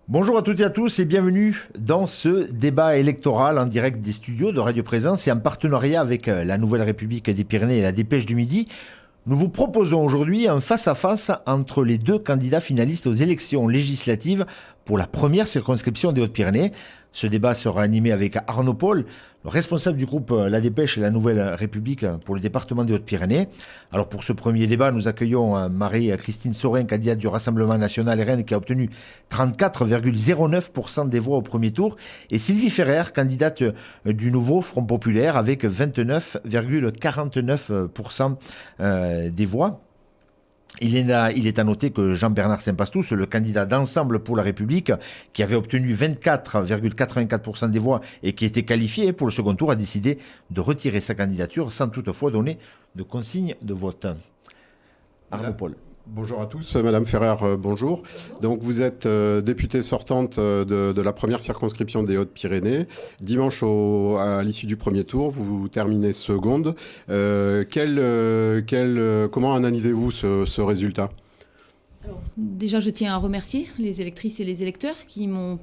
Bonjour à toutes et à tous et bienvenue dans ce débat électoral en direct des studios de Radio Présence et en partenariat avec la Nouvelle République des Pyrénées et la Dépêche du Midi. Nous vous proposons aujourd'hui un face-à-face entre les deux candidats finalistes aux élections législatives pour la première circonscription des Hautes-Pyrénées. Ce débat sera animé avec Arnaud Paul, le responsable du groupe La Dépêche et la Nouvelle République pour le département des Hautes-Pyrénées. Alors pour ce premier débat, nous accueillons Marie-Christine Saurin, candidate du Rassemblement National RN qui a obtenu 34,09% des voix au premier tour, et Sylvie Ferrer, candidate du nouveau Front Populaire avec 29,49% des voix. Il est à noter que Jean-Bernard Sempastous, le candidat d'Ensemble pour la République, qui avait obtenu 24,84% des voix et qui était qualifié pour le second tour, a décidé de retirer sa candidature sans toutefois donner de consigne de vote. Arnaud Paul. Bonjour à tous, Madame Ferrer, bonjour. Donc vous êtes députée sortante de la première circonscription des Hautes-Pyrénées. Dimanche, à l'issue du premier tour, vous terminez seconde. Comment analysez-vous ce résultat ? Alors, déjà, je tiens à remercier les électrices et les électeurs qui ont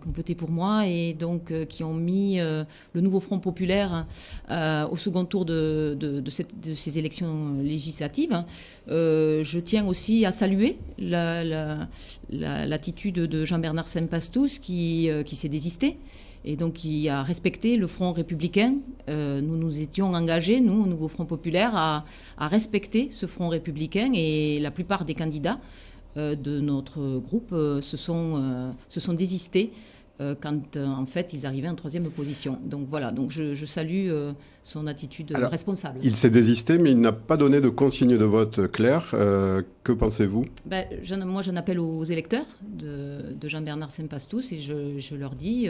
voté pour moi et donc qui ont mis le nouveau Front Populaire au second tour de ces élections législatives. Je tiens aussi à saluer l'attitude de Jean-Bernard Sempastous qui s'est désisté et donc qui a respecté le Front républicain. Nous nous étions engagés, nous, au nouveau Front Populaire, à respecter ce Front républicain, et la plupart des candidats de notre groupe se sont désistés quand en fait ils arrivaient en troisième position. Donc voilà, donc je salue son attitude responsable. Il s'est désisté, mais il n'a pas donné de consigne de vote claire. Que pensez-vous ? Moi, j'en appelle aux électeurs de Jean-Bernard Sempastous et je leur dis,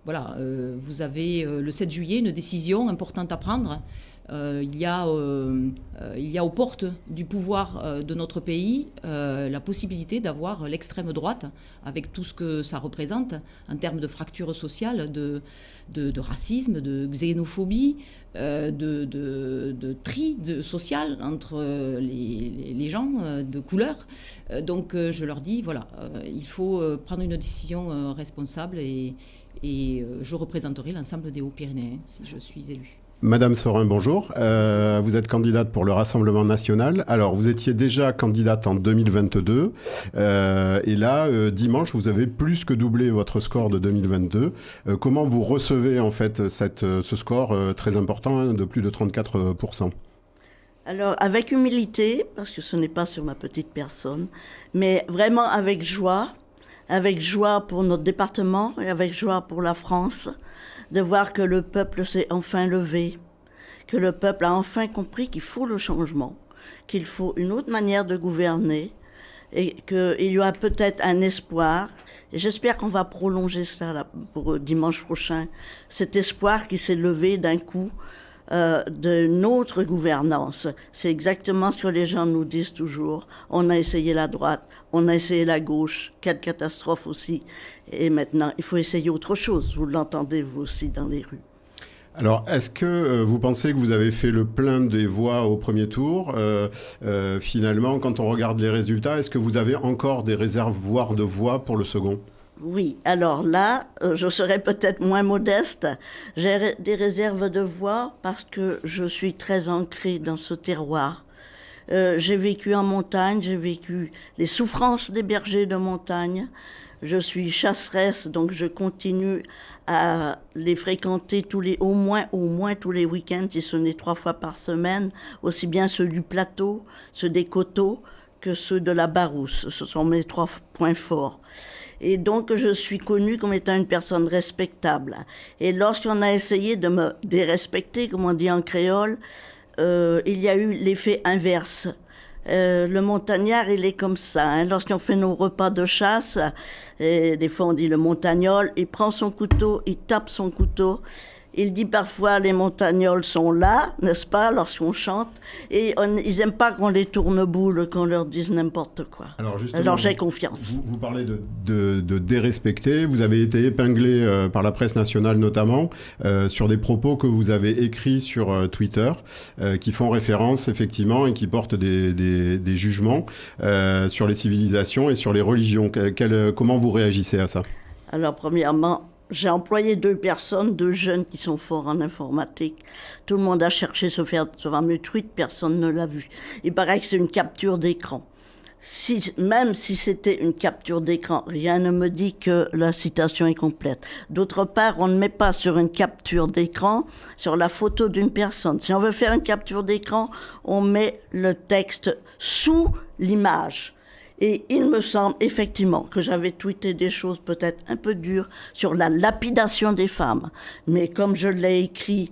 vous avez le 7 juillet une décision importante à prendre. Il y a aux portes du pouvoir de notre pays la possibilité d'avoir l'extrême droite, avec tout ce que ça représente en termes de fracture sociale, de racisme, de xénophobie, de tri social entre les gens de couleur. Donc je leur dis, il faut prendre une décision responsable et je représenterai l'ensemble des Hauts-Pyrénées si je suis élue. Madame Saurin, bonjour. Vous êtes candidate pour le Rassemblement National. Alors, vous étiez déjà candidate en 2022. Et là, dimanche, vous avez plus que doublé votre score de 2022. Comment vous recevez, en fait, ce score très important, de plus de 34%? Alors, avec humilité, parce que ce n'est pas sur ma petite personne, mais vraiment avec joie pour notre département et avec joie pour la France, de voir que le peuple s'est enfin levé, que le peuple a enfin compris qu'il faut le changement, qu'il faut une autre manière de gouverner et qu'il y aura peut-être un espoir. Et j'espère qu'on va prolonger ça là, pour dimanche prochain, cet espoir qui s'est levé d'un coup de notre gouvernance. C'est exactement ce que les gens nous disent toujours. On a essayé la droite, on a essayé la gauche, quelle catastrophe aussi. Et maintenant, il faut essayer autre chose. Vous l'entendez, vous aussi, dans les rues. Alors, est-ce que vous pensez que vous avez fait le plein des voix au premier tour ? Finalement, quand on regarde les résultats, est-ce que vous avez encore des réservoirs de voix pour le second ? Oui, alors là, je serais peut-être moins modeste. J'ai des réserves de voix parce que je suis très ancrée dans ce terroir. J'ai vécu en montagne, j'ai vécu les souffrances des bergers de montagne. Je suis chasseresse, donc je continue à les fréquenter au moins tous les week-ends, si ce n'est 3 fois par semaine, aussi bien ceux du plateau, ceux des coteaux, que ceux de la Barousse. Ce sont mes 3 points forts. Et donc, je suis connue comme étant une personne respectable. Et lorsqu'on a essayé de me dérespecter, comme on dit en créole, il y a eu l'effet inverse. Le montagnard, il est comme ça. Hein. Lorsqu'on fait nos repas de chasse, et des fois on dit le montagnol, il prend son couteau, il tape son couteau, Il dit parfois les montagnols sont là, n'est-ce pas, lorsqu'on chante, et ils n'aiment pas qu'on les tourne boule, qu'on leur dise n'importe quoi. Alors j'ai confiance. Vous parlez de dérespecter. Vous avez été épinglé par la presse nationale notamment sur des propos que vous avez écrits sur Twitter qui font référence effectivement et qui portent des jugements sur les civilisations et sur les religions. Comment vous réagissez à ça? Alors premièrement, j'ai employé 2 personnes, 2 jeunes qui sont forts en informatique. Tout le monde a cherché ce fameux tweet, personne ne l'a vu. Il paraît que c'est une capture d'écran. Même si c'était une capture d'écran, rien ne me dit que la citation est complète. D'autre part, on ne met pas sur une capture d'écran, sur la photo d'une personne. Si on veut faire une capture d'écran, on met le texte sous l'image. Et il me semble effectivement que j'avais tweeté des choses peut-être un peu dures sur la lapidation des femmes. Mais comme je l'ai écrit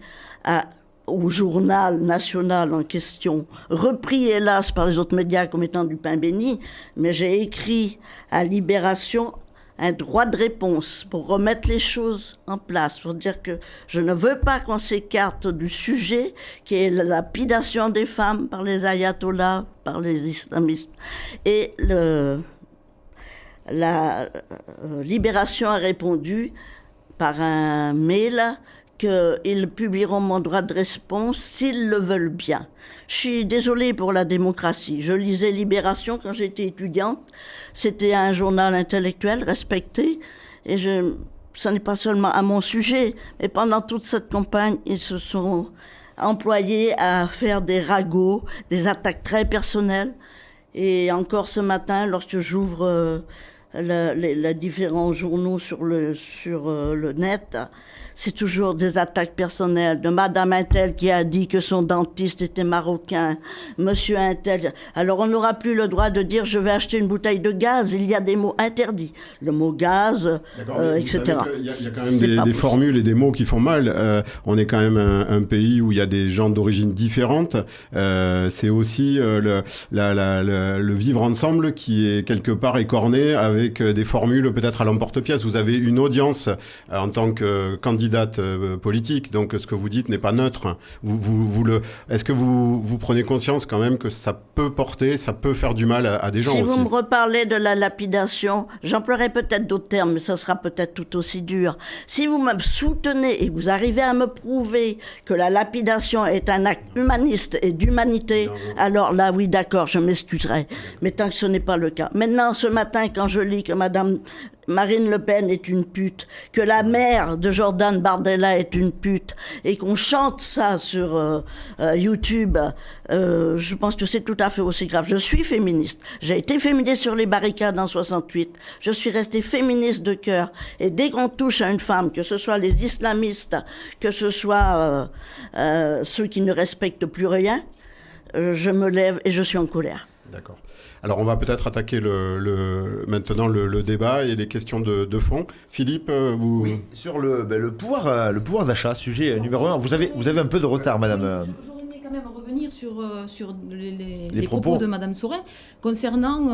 au journal national en question, repris hélas par les autres médias comme étant du pain béni, mais j'ai écrit à Libération un droit de réponse pour remettre les choses en place, pour dire que je ne veux pas qu'on s'écarte du sujet qui est la lapidation des femmes par les ayatollahs, par les islamistes. Et la Libération a répondu par un mail qu'ils publieront mon droit de réponse s'ils le veulent bien. Je suis désolée pour la démocratie. Je lisais Libération quand j'étais étudiante. C'était un journal intellectuel respecté. Et ce n'est pas seulement à mon sujet, mais pendant toute cette campagne, ils se sont employés à faire des ragots, des attaques très personnelles. Et encore ce matin, lorsque j'ouvre les différents journaux sur le net, c'est toujours des attaques personnelles de Madame Intel qui a dit que son dentiste était marocain, Monsieur Intel. Alors on n'aura plus le droit de dire je vais acheter une bouteille de gaz, il y a des mots interdits. Le mot gaz, etc. Il y a quand même des formules et des mots qui font mal. On est quand même un pays où il y a des gens d'origine différente. C'est aussi le vivre ensemble qui est quelque part écorné avec des formules peut-être à l'emporte-pièce. Vous avez une audience en tant que candidate politique, donc ce que vous dites n'est pas neutre. Est-ce que vous prenez conscience quand même que ça peut faire du mal à des gens aussi? Si vous me reparlez de la lapidation, j'emploierai peut-être d'autres termes, mais ça sera peut-être tout aussi dur. Si vous me soutenez et que vous arrivez à me prouver que la lapidation est un acte humaniste et d'humanité, alors là, oui, d'accord, je m'excuserai. Mais tant que ce n'est pas le cas. Maintenant, ce matin, quand je lis que Madame Marine Le Pen est une pute, que la mère de Jordan Bardella est une pute, et qu'on chante ça sur YouTube, je pense que c'est tout à fait aussi grave. Je suis féministe. J'ai été féministe sur les barricades en 68. Je suis restée féministe de cœur. Et dès qu'on touche à une femme, que ce soit les islamistes, que ce soit ceux qui ne respectent plus rien, je me lève et je suis en colère. D'accord. Alors on va peut-être attaquer maintenant le débat et les questions de fond. Philippe, vous... Oui, sur le pouvoir d'achat, sujet numéro 1. Vous avez un peu de retard, madame. J'aurais aimé quand même revenir sur les propos de madame Saurin concernant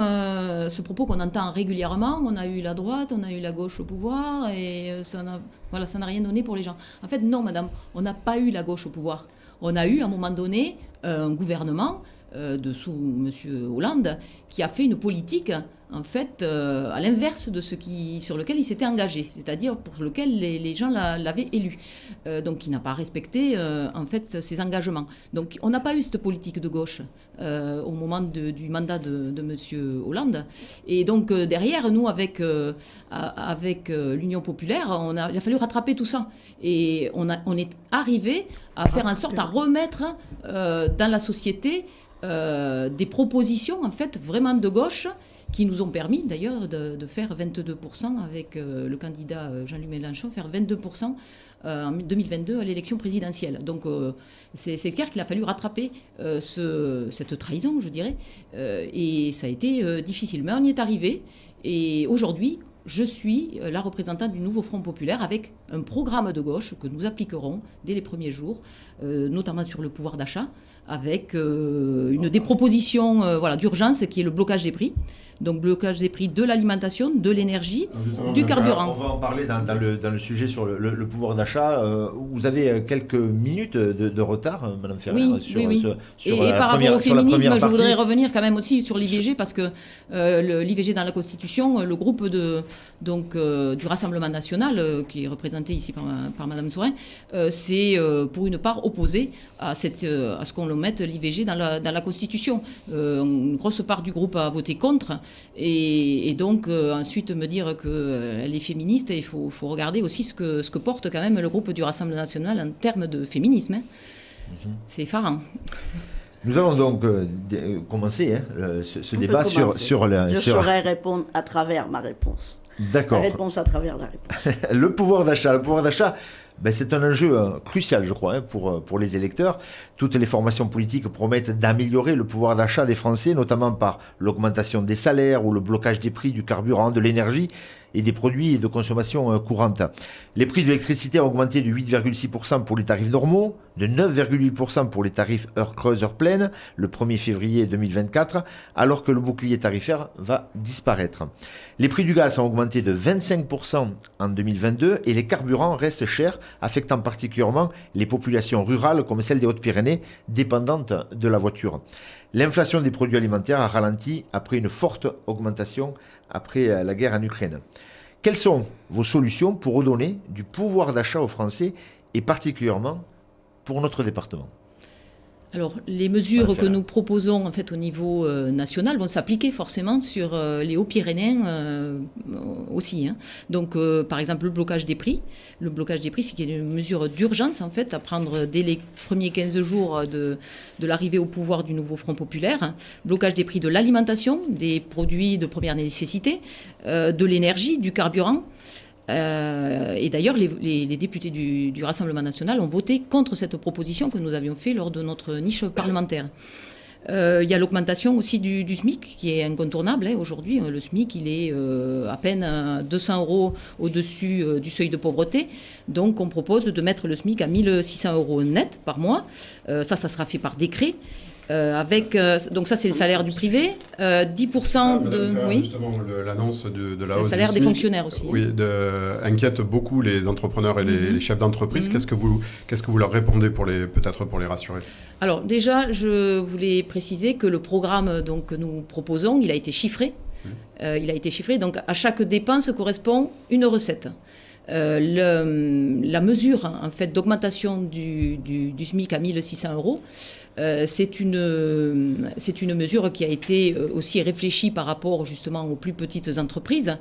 ce propos qu'on entend régulièrement. On a eu la droite, on a eu la gauche au pouvoir et ça n'a rien donné pour les gens. En fait, non, madame, on n'a pas eu la gauche au pouvoir. On a eu à un moment donné un gouvernement sous M. Hollande, qui a fait une politique, en fait, à l'inverse de sur lequel il s'était engagé, c'est-à-dire pour lequel les gens l'avaient élu. Donc, il n'a pas respecté, en fait, ses engagements. Donc, on n'a pas eu cette politique de gauche au moment du mandat de M. Hollande. Et donc, derrière, nous, avec l'Union populaire, il a fallu rattraper tout ça. Et on est arrivé à faire en sorte à remettre dans la société des propositions en fait vraiment de gauche qui nous ont permis d'ailleurs de faire 22% avec le candidat Jean-Luc Mélenchon, faire 22% en 2022 à l'élection présidentielle. Donc c'est clair qu'il a fallu rattraper cette trahison, je dirais, et ça a été difficile. Mais on y est arrivé et aujourd'hui, je suis la représentante du nouveau Front populaire avec un programme de gauche que nous appliquerons dès les premiers jours, notamment sur le pouvoir d'achat, avec des propositions d'urgence qui est le blocage des prix. Donc blocage des prix de l'alimentation, de l'énergie, du carburant. On va en parler dans le sujet sur le pouvoir d'achat. Vous avez quelques minutes de retard, Madame Ferrer, oui. Et par rapport au féminisme, je voudrais revenir quand même aussi sur l'IVG, parce que l'IVG dans la Constitution, le groupe du Rassemblement national, qui est représenté ici par Madame Saurin, c'est pour une part opposé à ce qu'on le mette l'IVG dans la Constitution. Une grosse part du groupe a voté contre. Et donc, ensuite, me dire qu'elle est féministe, il faut regarder aussi ce que porte quand même le groupe du Rassemblement national en termes de féminisme. C'est effarant. Nous allons donc commencer ce débat sur la... Je saurais répondre à travers ma réponse. D'accord. La réponse à travers la réponse. Le pouvoir d'achat, c'est un enjeu crucial, je crois, pour les électeurs. Toutes les formations politiques promettent d'améliorer le pouvoir d'achat des Français, notamment par l'augmentation des salaires ou le blocage des prix du carburant, de l'énergie et des produits de consommation courante. Les prix de l'électricité ont augmenté de 8,6% pour les tarifs normaux, de 9,8% pour les tarifs heure creuse, heure pleine, le 1er février 2024, alors que le bouclier tarifaire va disparaître. Les prix du gaz ont augmenté de 25% en 2022 et les carburants restent chers, affectant particulièrement les populations rurales comme celle des Hautes-Pyrénées, dépendantes de la voiture. L'inflation des produits alimentaires a ralenti après une forte augmentation après la guerre en Ukraine. Quelles sont vos solutions pour redonner du pouvoir d'achat aux Français et particulièrement pour notre département ? Alors, les mesures que nous proposons en fait au niveau national vont s'appliquer forcément sur les Hauts-Pyrénées aussi. Donc, par exemple, le blocage des prix. Le blocage des prix, c'est une mesure d'urgence en fait à prendre dès les premiers 15 jours de l'arrivée au pouvoir du nouveau Front populaire. Blocage des prix de l'alimentation, des produits de première nécessité, de l'énergie, du carburant. Et d'ailleurs, les députés du Rassemblement national ont voté contre cette proposition que nous avions faite lors de notre niche parlementaire. Il y a l'augmentation aussi du SMIC qui est incontournable. Aujourd'hui, le SMIC, il est à peine 200 € au-dessus du seuil de pauvreté. Donc, on propose de mettre le SMIC à 1 600 € net par mois. Ça sera fait par décret. Donc ça, c'est le salaire du privé. 10% de... Oui. Justement, l'annonce de la hausse le salaire des fonctionnaires aussi. Oui, inquiète beaucoup les entrepreneurs et les chefs d'entreprise. Qu'est-ce que vous leur répondez peut-être pour les rassurer ? Alors déjà, je voulais préciser que le programme que nous proposons, il a été chiffré. Il a été chiffré, donc à chaque dépense correspond une recette. La mesure en fait d'augmentation du SMIC à 1 600 €, c'est une mesure qui a été aussi réfléchie par rapport justement aux plus petites entreprises.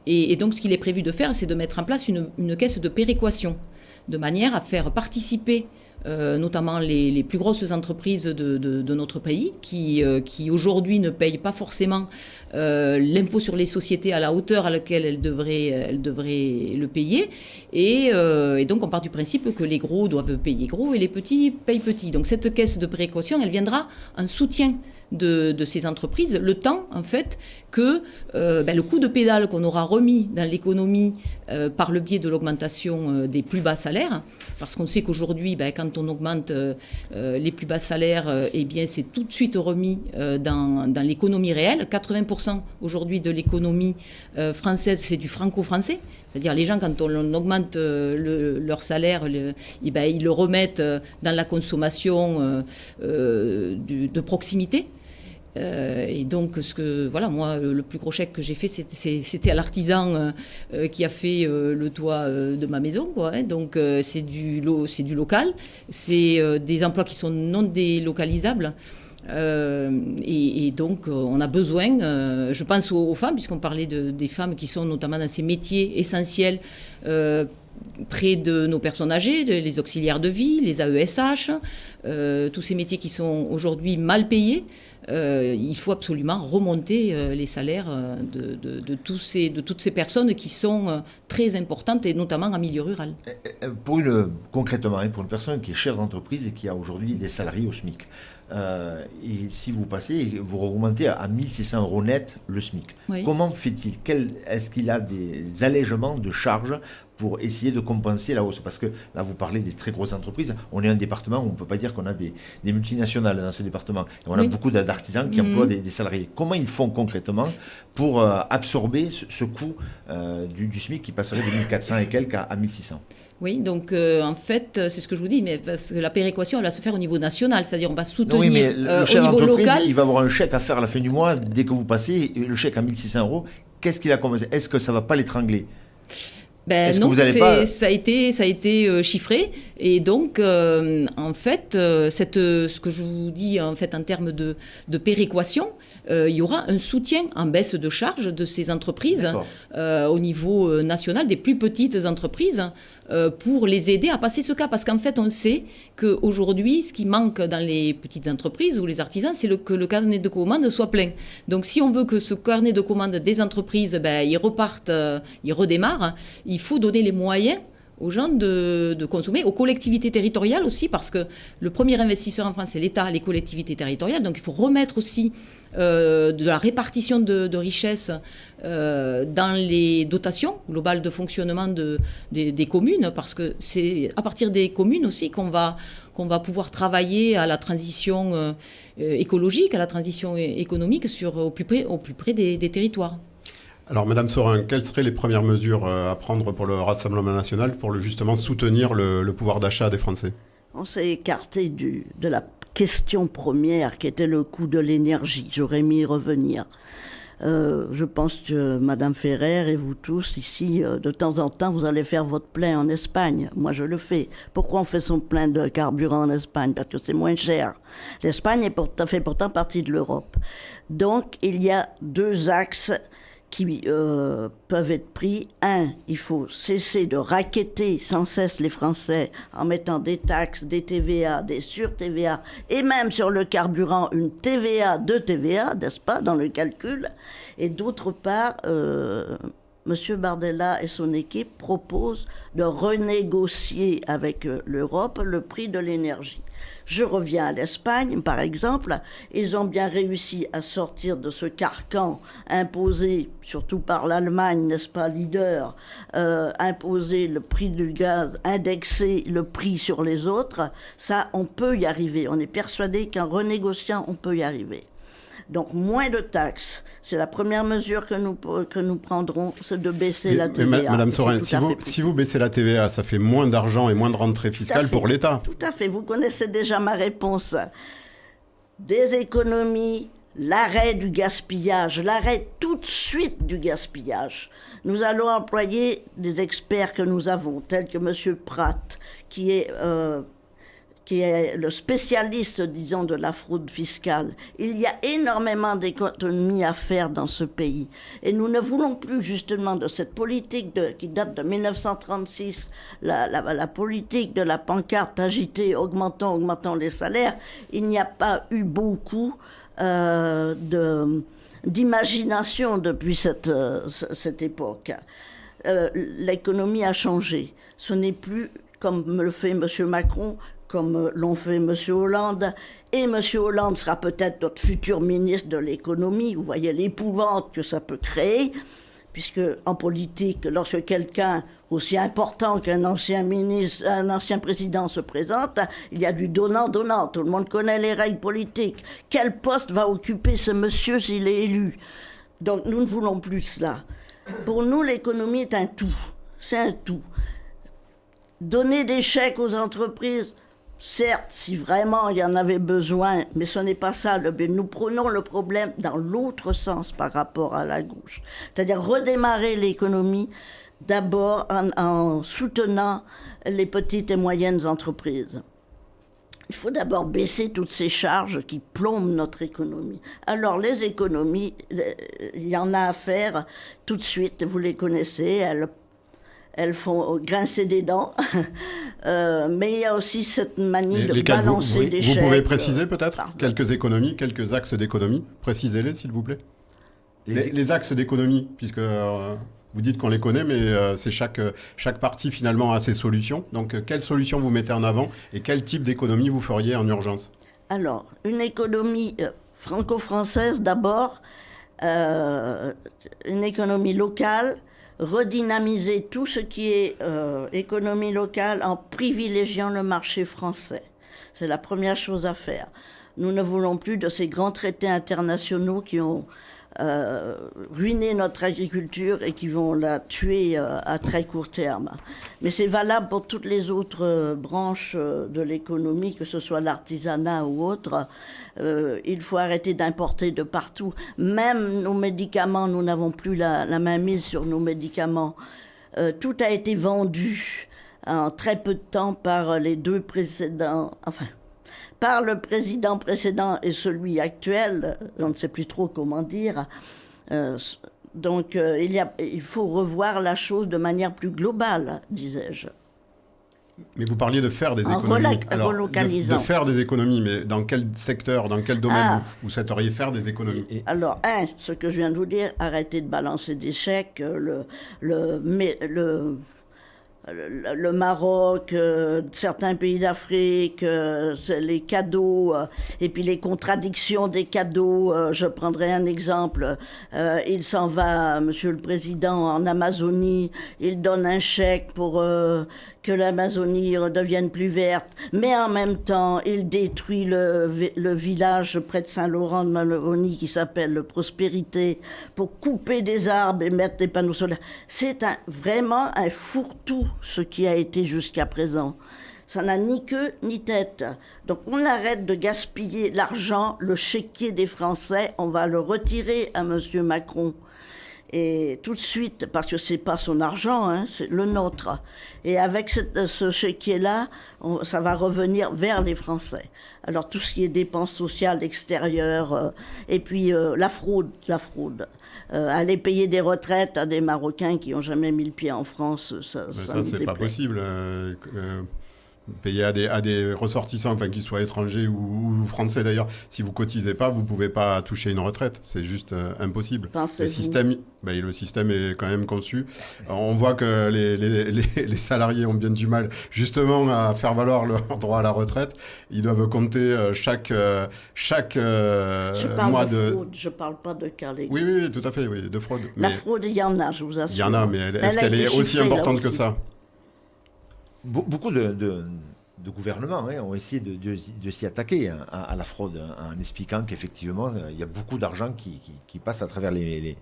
Et donc ce qu'il est prévu de faire, c'est de mettre en place une caisse de péréquation, de manière à faire participer notamment les plus grosses entreprises de notre pays qui aujourd'hui ne payent pas forcément l'impôt sur les sociétés à la hauteur à laquelle elles devraient le payer. Et donc on part du principe que les gros doivent payer gros et les petits payent petits. Donc cette caisse de péréquation, elle viendra en soutien de ces entreprises, le temps en fait que le coup de pédale qu'on aura remis dans l'économie par le biais de l'augmentation des plus bas salaires, parce qu'on sait qu'aujourd'hui quand on augmente les plus bas salaires, c'est tout de suite remis dans l'économie réelle. 80% aujourd'hui de l'économie française, c'est du franco-français, c'est-à-dire les gens, quand on augmente leur salaire, ils le remettent dans la consommation de proximité. Et donc, moi, le plus gros chèque que j'ai fait, c'était à l'artisan qui a fait le toit de ma maison, quoi, hein. Donc, c'est du local, c'est des emplois qui sont non délocalisables. Et donc, on a besoin, je pense aux femmes, puisqu'on parlait des femmes qui sont notamment dans ces métiers essentiels, près de nos personnes âgées, les auxiliaires de vie, les AESH, tous ces métiers qui sont aujourd'hui mal payés. Il faut absolument remonter les salaires de toutes ces personnes qui sont très importantes, et notamment en milieu rural. Concrètement, pour une personne qui est chef d'entreprise et qui a aujourd'hui des salariés au SMIC, et si vous augmentez à 1 600 € net le SMIC, oui. Comment fait-il? Est-ce qu'il a des allègements de charges pour essayer de compenser la hausse? Parce que là, vous parlez des très grosses entreprises. On est un département où on ne peut pas dire qu'on a des multinationales dans ce département. Et on a beaucoup d'artisans qui emploient des salariés. Comment ils font concrètement pour absorber ce coût du SMIC qui passerait de 1400 et quelques à 1600? Oui, donc en fait, c'est ce que je vous dis, mais parce que la péréquation, elle va se faire au niveau national, c'est-à-dire on va soutenir oui, mais le chef au niveau local. Il va avoir un chèque à faire à la fin du mois, dès que vous passez, le chèque à 1 600 €, qu'est-ce qu'il a commencé? Est-ce que ça ne va pas l'étrangler? Non, ça a été chiffré, et donc en fait, ce que je vous dis en fait en termes de péréquation, il y aura un soutien en baisse de charges de ces entreprises au niveau national, des plus petites entreprises, pour les aider à passer ce cap. Parce qu'en fait, on sait qu'aujourd'hui, ce qui manque dans les petites entreprises ou les artisans, c'est que le carnet de commandes soit plein. Donc si on veut que ce carnet de commandes des entreprises, il reparte, il redémarre, il faut donner les moyens aux gens de consommer, aux collectivités territoriales aussi, parce que le premier investisseur en France, c'est l'État, les collectivités territoriales. Donc il faut remettre aussi de la répartition de richesses dans les dotations globales de fonctionnement des communes, parce que c'est à partir des communes aussi qu'on va pouvoir travailler à la transition écologique, à la transition économique au plus près des territoires. Alors, Madame Sorin, quelles seraient les premières mesures à prendre pour le Rassemblement national pour justement soutenir le pouvoir d'achat des Français? On s'est écarté de la question première qui était le coût de l'énergie. J'aurais mis y revenir. Je pense que Madame Ferrer et vous tous ici, de temps en temps, vous allez faire votre plein en Espagne. Moi, je le fais. Pourquoi on fait son plein de carburant en Espagne? Parce que c'est moins cher. L'Espagne fait pourtant partie de l'Europe. Donc, il y a 2 axes qui peuvent être pris. 1, il faut cesser de racketter sans cesse les Français en mettant des taxes, des TVA, des sur-TVA, et même sur le carburant, une TVA, 2 TVA, n'est-ce pas, dans le calcul. Et d'autre part, M. Bardella et son équipe proposent de renégocier avec l'Europe le prix de l'énergie. Je reviens à l'Espagne, par exemple. Ils ont bien réussi à sortir de ce carcan imposé, surtout par l'Allemagne, n'est-ce pas, leader, imposer le prix du gaz, indexer le prix sur les autres. Ça, on peut y arriver. On est persuadé qu'en renégociant, on peut y arriver. Donc, moins de taxes. C'est la première mesure que nous prendrons, c'est de baisser la TVA. Mais Madame Sorin, si vous baissez la TVA, ça fait moins d'argent et moins de rentrée fiscale pour l'État. Tout à fait. Vous connaissez déjà ma réponse. Des économies, l'arrêt du gaspillage, l'arrêt tout de suite du gaspillage. Nous allons employer des experts que nous avons, tels que M. Pratt, qui est le spécialiste, disons, de la fraude fiscale. Il y a énormément d'économies à faire dans ce pays. Et nous ne voulons plus, justement, de cette politique qui date de 1936, la politique de la pancarte agitée, augmentons les salaires. Il n'y a pas eu beaucoup d'imagination depuis cette époque. L'économie a changé. Ce n'est plus, comme le fait M. Macron, comme l'ont fait M. Hollande. Et M. Hollande sera peut-être notre futur ministre de l'économie. Vous voyez l'épouvante que ça peut créer, puisque en politique, lorsque quelqu'un aussi important qu'un ancien ministre, un ancien président se présente, il y a du donnant-donnant. Tout le monde connaît les règles politiques. Quel poste va occuper ce monsieur s'il est élu? Donc nous ne voulons plus cela. Pour nous, l'économie est un tout. C'est un tout. Donner des chèques aux entreprises, certes, si vraiment il y en avait besoin, mais ce n'est pas ça le but. Nous prenons le problème dans l'autre sens par rapport à la gauche. C'est-à-dire redémarrer l'économie d'abord en soutenant les petites et moyennes entreprises. Il faut d'abord baisser toutes ces charges qui plombent notre économie. Alors les économies, il y en a à faire tout de suite, vous les connaissez, elles font grincer des dents. Mais il y a aussi cette manie de Lesquelles balancer des vous chèques. pouvez préciser peut-être pardon. quelques économies, quelques axes d'économie. Précisez-les, s'il vous plaît. Les axes d'économie, puisque vous dites qu'on les connaît, mais c'est chaque partie finalement a ses solutions. Donc, quelles solutions vous mettez en avant et quel type d'économie vous feriez en urgence? Alors, une économie franco-française d'abord, une économie locale, redynamiser tout ce qui est économie locale en privilégiant le marché français. C'est la première chose à faire. Nous ne voulons plus de ces grands traités internationaux qui ont ruiné notre agriculture et qui vont la tuer à très court terme. Mais c'est valable pour toutes les autres branches de l'économie, que ce soit l'artisanat ou autre. Il faut arrêter d'importer de partout. Même nos médicaments, nous n'avons plus la main mise sur nos médicaments. Tout a été vendu en très peu de temps par les deux précédents, par le président précédent et celui actuel, on ne sait plus trop comment dire. Donc il faut revoir la chose de manière plus globale, disais-je. Mais vous parliez de faire des En économies. relocalisant. De faire des économies, mais dans quel secteur, dans quel domaine vous souhaiteriez faire des économies? Alors, ce que je viens de vous dire, arrêtez de balancer des chèques, le Maroc, certains pays d'Afrique, les cadeaux, et puis les contradictions des cadeaux. Je prendrai un exemple. Il s'en va, Monsieur le Président, en Amazonie. Il donne un chèque pour que l'Amazonie redevienne plus verte. Mais en même temps, il détruit le village près de Saint-Laurent de Maroni qui s'appelle Prospérité pour couper des arbres et mettre des panneaux solaires. C'est vraiment un fourre-tout ce qui a été jusqu'à présent. Ça n'a ni queue ni tête. Donc on arrête de gaspiller l'argent, le chéquier des Français, on va le retirer à Monsieur Macron. Et tout de suite, parce que c'est pas son argent, hein, c'est le nôtre. Et avec ce chéquier-là, ça va revenir vers les Français. Alors tout ce qui est dépenses sociales extérieures, et puis la fraude. Aller payer des retraites à des Marocains qui n'ont jamais mis le pied en France, ça c'est pas possible. Payer à des ressortissants, qu'ils soient étrangers ou français d'ailleurs, si vous cotisez pas, vous pouvez pas toucher une retraite. C'est juste impossible. Le système est quand même conçu. Alors, on voit que les salariés ont bien du mal justement à faire valoir leur droit à la retraite. Ils doivent compter chaque mois de fraude. Je parle pas de cas légaux. Oui, tout à fait, oui, de fraude. La fraude, il y en a, je vous assure. Il y en a, mais est-ce qu'elle est aussi importante que ça? Beaucoup de gouvernements ont essayé de s'y attaquer à la fraude, en expliquant qu'effectivement, il y a beaucoup d'argent qui passe à travers les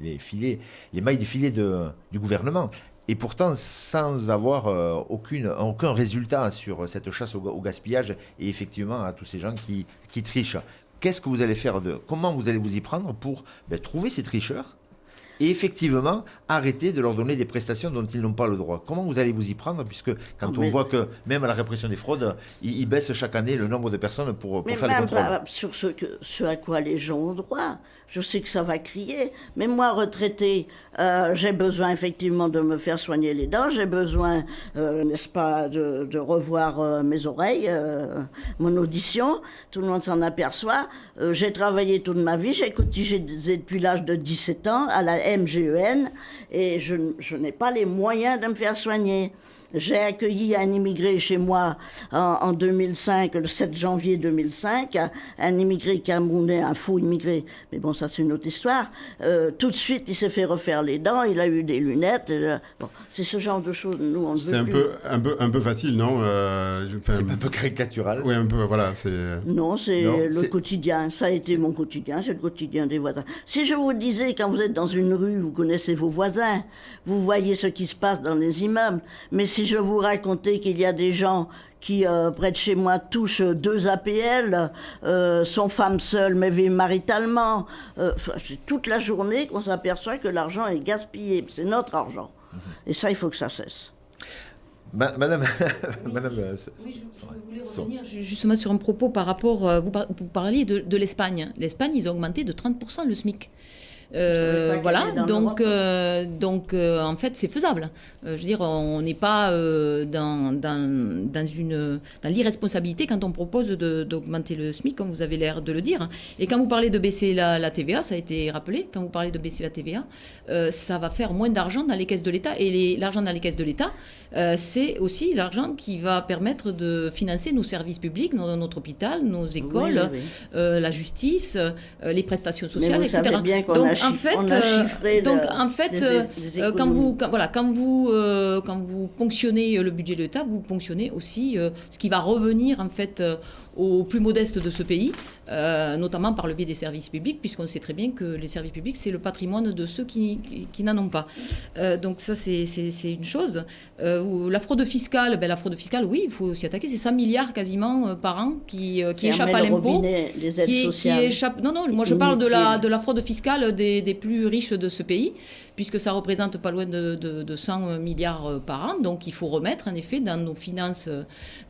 mailles des filets du gouvernement. Et pourtant, sans avoir aucun résultat sur cette chasse au gaspillage et effectivement à tous ces gens qui trichent. Qu'est-ce que vous allez faire comment vous allez vous y prendre pour trouver ces tricheurs et effectivement arrêter de leur donner des prestations dont ils n'ont pas le droit? Comment vous allez vous y prendre, puisque quand on voit que même à la répression des fraudes, ils baissent chaque année le nombre de personnes pour faire les contrôles? Sur ce à quoi les gens ont droit. Je sais que ça va crier, mais moi, retraité, j'ai besoin effectivement de me faire soigner les dents, j'ai besoin, n'est-ce pas, de revoir mes oreilles, mon audition, tout le monde s'en aperçoit. J'ai travaillé toute ma vie, j'ai cotisé depuis l'âge de 17 ans à la MGEN, et je n'ai pas les moyens de me faire soigner. J'ai accueilli un immigré chez moi en 2005, le 7 janvier 2005, un immigré camerounais, un faux immigré, mais bon, ça c'est une autre histoire. Tout de suite, il s'est fait refaire les dents, il a eu des lunettes. Bon, c'est ce genre de choses, nous, on ne veut plus. C'est un peu facile, non? C'est un peu caricatural. Oui, un peu, voilà. Non, c'est le quotidien. Ça a été mon quotidien, c'est le quotidien des voisins. Si je vous disais, quand vous êtes dans une rue, vous connaissez vos voisins, vous voyez ce qui se passe dans les immeubles, mais si je vous racontais qu'il y a des gens qui, près de chez moi, touchent 2 APL, sont femmes seules mais vivent maritalement, c'est toute la journée qu'on s'aperçoit que l'argent est gaspillé. C'est notre argent. Et ça, il faut que ça cesse. Madame, je voulais revenir justement sur un propos par rapport, vous parliez de l'Espagne. L'Espagne, ils ont augmenté de 30% le SMIC. Voilà, donc en fait c'est faisable. Je veux dire, on n'est pas dans l'irresponsabilité quand on propose d'augmenter le SMIC, comme vous avez l'air de le dire. Et quand vous parlez de baisser la TVA, ça a été rappelé, quand vous parlez de baisser la TVA, ça va faire moins d'argent dans les caisses de l'État. Et l'argent dans les caisses de l'État, c'est aussi l'argent qui va permettre de financer nos services publics, notre hôpital, nos écoles, la justice, les prestations sociales, etc. Donc en fait, quand vous ponctionnez le budget de l'État, vous ponctionnez aussi ce qui va revenir en fait aux plus modestes de ce pays, notamment par le biais des services publics, puisqu'on sait très bien que les services publics, c'est le patrimoine de ceux qui n'en ont pas. Donc ça, c'est une chose. La fraude fiscale, oui, il faut s'y attaquer. C'est 100 milliards quasiment par an qui échappent à l'impôt. Les aides sociales. Non, moi je parle de la fraude fiscale des plus riches de ce pays, puisque ça représente pas loin de 100 milliards par an. Donc il faut remettre en effet dans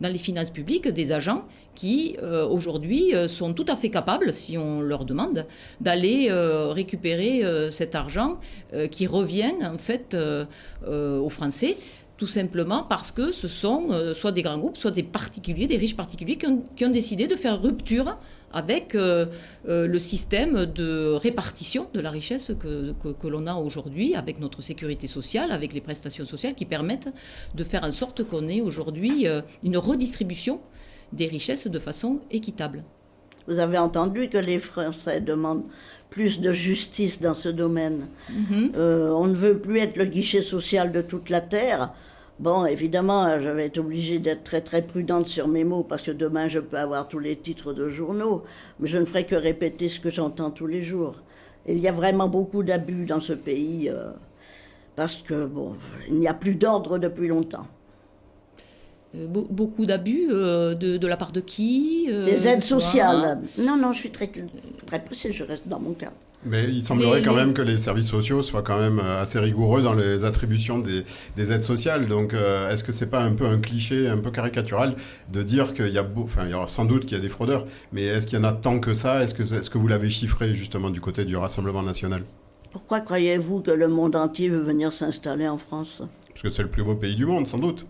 les finances publiques des agents qui aujourd'hui sont tout à fait capables, si on leur demande, d'aller récupérer cet argent qui revient en fait aux Français, tout simplement parce que ce sont soit des grands groupes, soit des particuliers, des riches particuliers qui ont décidé de faire rupture avec le système de répartition de la richesse que l'on a aujourd'hui, avec notre sécurité sociale, avec les prestations sociales qui permettent de faire en sorte qu'on ait aujourd'hui une redistribution des richesses de façon équitable. Vous avez entendu que les Français demandent plus de justice dans ce domaine. On ne veut plus être le guichet social de toute la terre. Bon, évidemment, je vais être obligée d'être très très prudente sur mes mots parce que demain je peux avoir tous les titres de journaux, mais je ne ferai que répéter ce que j'entends tous les jours. Il y a vraiment beaucoup d'abus dans ce pays parce que il n'y a plus d'ordre depuis longtemps. Beaucoup d'abus de la part de qui Des aides sociales. Non, je suis très précise, je reste dans mon cas. Mais il semblerait quand même que les services sociaux soient quand même assez rigoureux dans les attributions des aides sociales. Donc, est-ce que c'est pas un peu un cliché, un peu caricatural de dire qu'il y a il y aura sans doute qu'il y a des fraudeurs, mais est-ce qu'il y en a tant que ça ? Est-ce que vous l'avez chiffré justement du côté du Rassemblement national ? Pourquoi croyez-vous que le monde entier veut venir s'installer en France ? Parce que c'est le plus beau pays du monde, sans doute.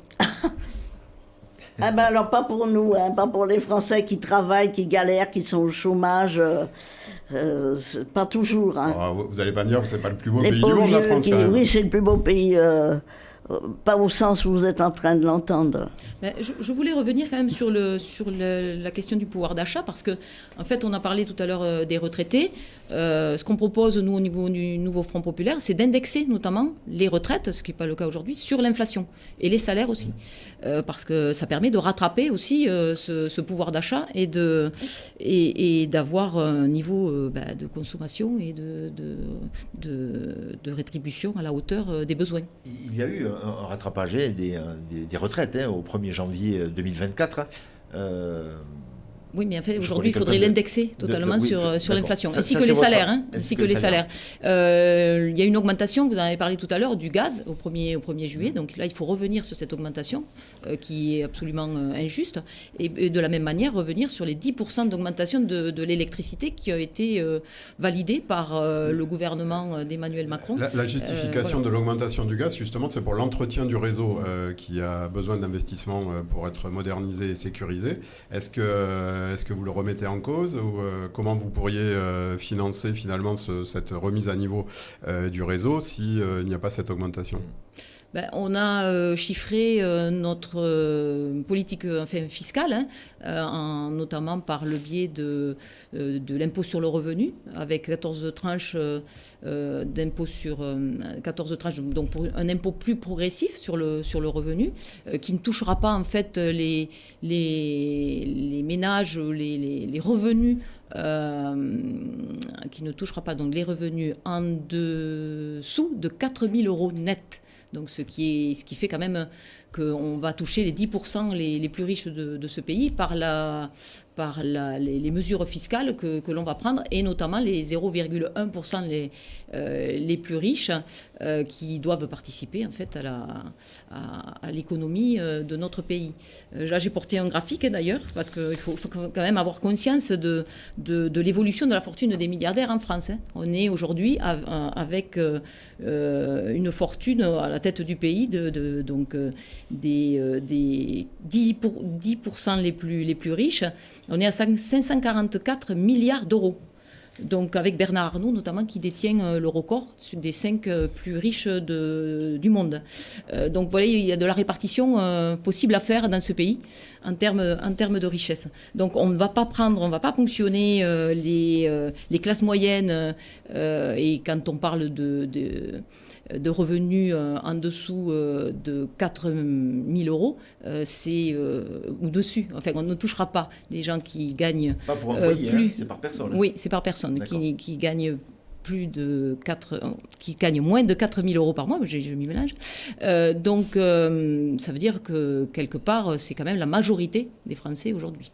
Ah ben alors pas pour nous, pas pour les Français qui travaillent, qui galèrent, qui sont au chômage, pas toujours. Alors, vous n'allez pas me dire que c'est pas le plus beau pays du monde, la France, quand même. Oui, c'est le plus beau pays, pas au sens où vous êtes en train de l'entendre. Je voulais revenir quand même sur la question du pouvoir d'achat, parce que en fait, on a parlé tout à l'heure des retraités. Ce qu'on propose, nous, au niveau du nouveau Front populaire, c'est d'indexer notamment les retraites, ce qui n'est pas le cas aujourd'hui, sur l'inflation, et les salaires aussi. Parce que ça permet de rattraper aussi ce pouvoir d'achat et d'avoir un niveau de consommation et de rétribution à la hauteur des besoins. Il y a eu un rattrapage des retraites au 1er janvier 2024. Oui, mais en fait, aujourd'hui, il faudrait l'indexer totalement sur l'inflation, ainsi que les salaires. Il y a une augmentation, vous en avez parlé tout à l'heure, du gaz au 1er juillet. Donc là, il faut revenir sur cette augmentation qui est absolument injuste. Et de la même manière, revenir sur les 10% d'augmentation de l'électricité qui a été validée par le gouvernement d'Emmanuel Macron. La justification de l'augmentation du gaz, justement, c'est pour l'entretien du réseau qui a besoin d'investissements pour être modernisé et sécurisé. Est-ce que vous le remettez en cause ou comment vous pourriez financer finalement cette remise à niveau du réseau s'il n'y a pas cette augmentation ? On a chiffré notre politique fiscale, notamment par le biais de l'impôt sur le revenu, avec 14 tranches d'impôt sur 14 tranches, donc pour un impôt plus progressif sur le revenu, qui ne touchera pas en fait les ménages, les revenus. Qui ne touchera pas donc les revenus en dessous de 4 000 euros net. Donc ce qui fait quand même qu'on va toucher les 10% les plus riches de ce pays par les mesures fiscales que l'on va prendre, et notamment les 0,1% les plus riches qui doivent participer en fait à l'économie de notre pays. Là, j'ai porté un graphique d'ailleurs, parce qu'il faut quand même avoir conscience de de l'évolution de la fortune des milliardaires en France. Hein. On est aujourd'hui avec une fortune à la tête du pays des 10% les plus riches. On est à 544 milliards d'euros. Donc avec Bernard Arnault notamment qui détient le record des 5 plus riches du monde. Donc vous voyez, il y a de la répartition possible à faire dans ce pays en termes de richesse. Donc on ne va pas ponctionner les classes moyennes et quand on parle de revenus en dessous de 4 000 euros, ou dessus. Enfin, on ne touchera pas les gens qui gagnent pas pour un foyer, plus. Hein, c'est par personne. Oui, c'est par personne qui gagne qui gagnent moins de 4 000 euros par mois, je m'y mélange. Donc, ça veut dire que quelque part, c'est quand même la majorité des Français aujourd'hui.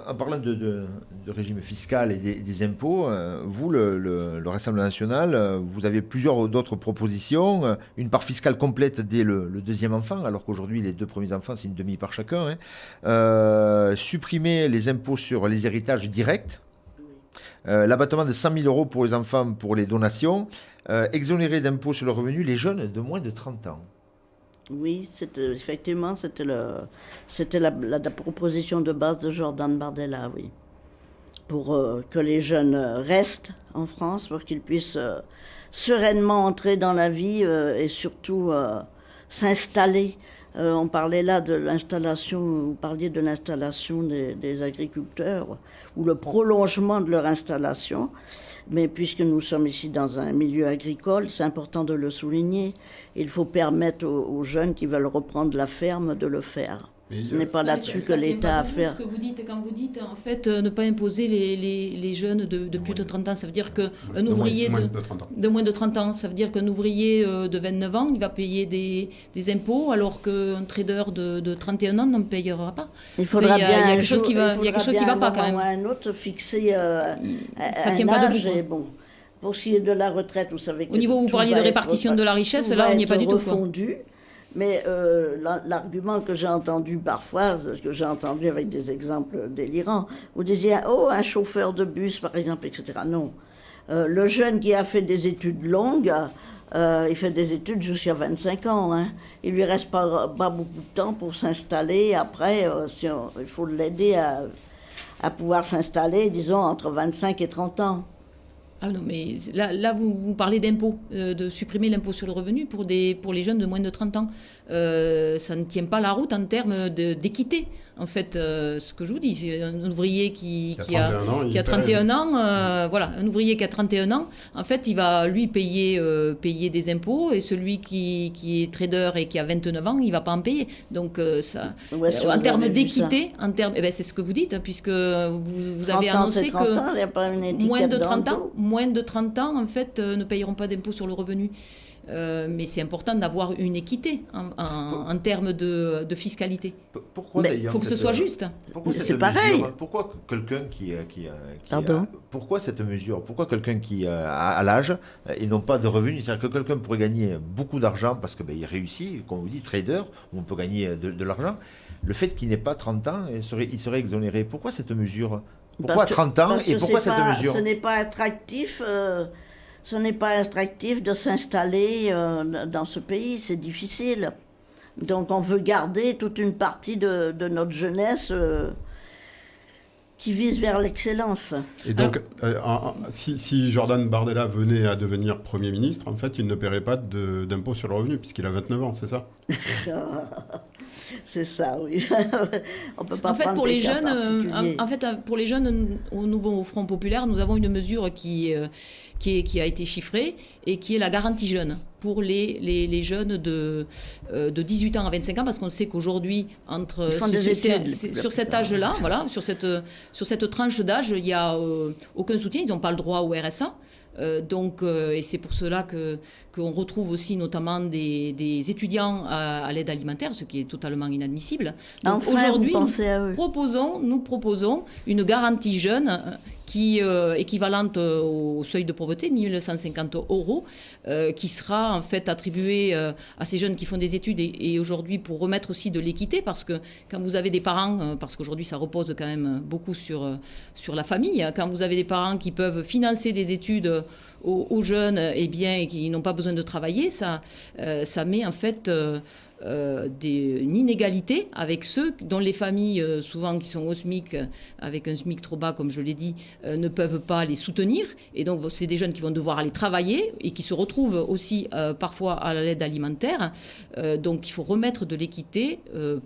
En parlant de régime fiscal et des impôts, vous, le Rassemblement national, vous avez plusieurs d'autres propositions. Une part fiscale complète dès le deuxième enfant, alors qu'aujourd'hui, les 2 premiers enfants, c'est une demi-part chacun. Hein. Supprimer les impôts sur les héritages directs. L'abattement de 100 000 euros pour les enfants pour les donations. Exonérer d'impôts sur le revenu les jeunes de moins de 30 ans. Oui, c'était la proposition de base de Jordan Bardella, oui. Pour que les jeunes restent en France, pour qu'ils puissent sereinement entrer dans la vie et surtout s'installer. On parlait là de l'installation, vous parliez de l'installation des agriculteurs ou le prolongement de leur installation. Mais puisque nous sommes ici dans un milieu agricole, c'est important de le souligner. Il faut permettre aux jeunes qui veulent reprendre la ferme de le faire. Ce n'est pas là-dessus que l'État a à faire. Ce que vous dites, quand vous dites, en fait, ne pas imposer les jeunes de plus de 30 ans, ça veut dire qu'un ouvrier de moins de 30 ans, ça veut dire qu'un ouvrier de 29 ans, il va payer des impôts, alors qu'un trader de 31 ans n'en payera pas. Il faudra bien il y a quelque chose qui va pas quand même. Un autre fixer ça tient pas debout. Et bon, pour ce qui est de la retraite, vous savez que au niveau où vous parliez de répartition de la richesse, là, on n'y est pas du tout. Refondu. Mais l'argument que j'ai entendu parfois, que j'ai entendu avec des exemples délirants, vous disiez, un chauffeur de bus, par exemple, etc. Non. Le jeune qui a fait des études longues, il fait des études jusqu'à 25 ans. Hein. Il lui reste pas beaucoup de temps pour s'installer. Après, il faut l'aider à pouvoir s'installer, disons, entre 25 et 30 ans. Ah non, mais là vous parlez d'impôt, de supprimer l'impôt sur le revenu pour les jeunes de moins de 30 ans. Ça ne tient pas la route en termes d'équité. En fait, ce que je vous dis, c'est un ouvrier qui a 31 ans, voilà, un ouvrier qui a 31 ans, en fait, il va, lui, payer des impôts, et celui qui est trader et qui a 29 ans, il ne va pas en payer. Donc, en termes d'équité, c'est ce que vous dites, puisque vous avez annoncé que moins de 30 ans, en fait, ne payeront pas d'impôt sur le revenu. Mais c'est important d'avoir une équité en termes de fiscalité. Pourquoi d'ailleurs? Il faut que ce soit juste. C'est pareil. Pourquoi quelqu'un pourquoi cette mesure? Pourquoi quelqu'un qui a l'âge et non pas de revenus? C'est-à-dire que quelqu'un pourrait gagner beaucoup d'argent parce que il réussit, comme vous dites, trader, où on peut gagner de l'argent. Le fait qu'il n'ait pas 30 ans, il serait exonéré. Pourquoi cette mesure? Pourquoi 30 ans et pourquoi cette mesure? Ce n'est pas attractif. Ce n'est pas attractif de s'installer dans ce pays, c'est difficile. Donc on veut garder toute une partie de notre jeunesse qui vise vers l'excellence. Et donc, si Jordan Bardella venait à devenir Premier ministre, en fait, il ne paierait pas d'impôt sur le revenu, puisqu'il a 29 ans, c'est ça? C'est ça, oui. On peut pas en fait, prendre pour des les cas jeunes, pour les jeunes, au nouveau Front populaire, nous avons une mesure qui a été chiffrée et qui est la garantie jeune pour les jeunes de 18 ans à 25 ans, parce qu'on sait qu'aujourd'hui, sur cet âge-là, voilà, sur cette tranche d'âge, il n'y a aucun soutien, ils n'ont pas le droit au RSA. Et c'est pour cela qu'on retrouve aussi notamment des étudiants à l'aide alimentaire, ce qui est totalement inadmissible. Donc enfin, aujourd'hui, nous proposons une garantie jeune qui équivalente au seuil de pauvreté, 1150 €, qui sera en fait attribué à ces jeunes qui font des études et aujourd'hui pour remettre aussi de l'équité, parce que quand vous avez des parents, parce qu'aujourd'hui ça repose quand même beaucoup sur la famille, quand vous avez des parents qui peuvent financer des études aux jeunes et qui n'ont pas besoin de travailler, ça met en fait une inégalité avec ceux dont les familles, souvent qui sont au SMIC, avec un SMIC trop bas, comme je l'ai dit, ne peuvent pas les soutenir. Et donc, c'est des jeunes qui vont devoir aller travailler et qui se retrouvent aussi parfois à l'aide alimentaire. Donc, il faut remettre de l'équité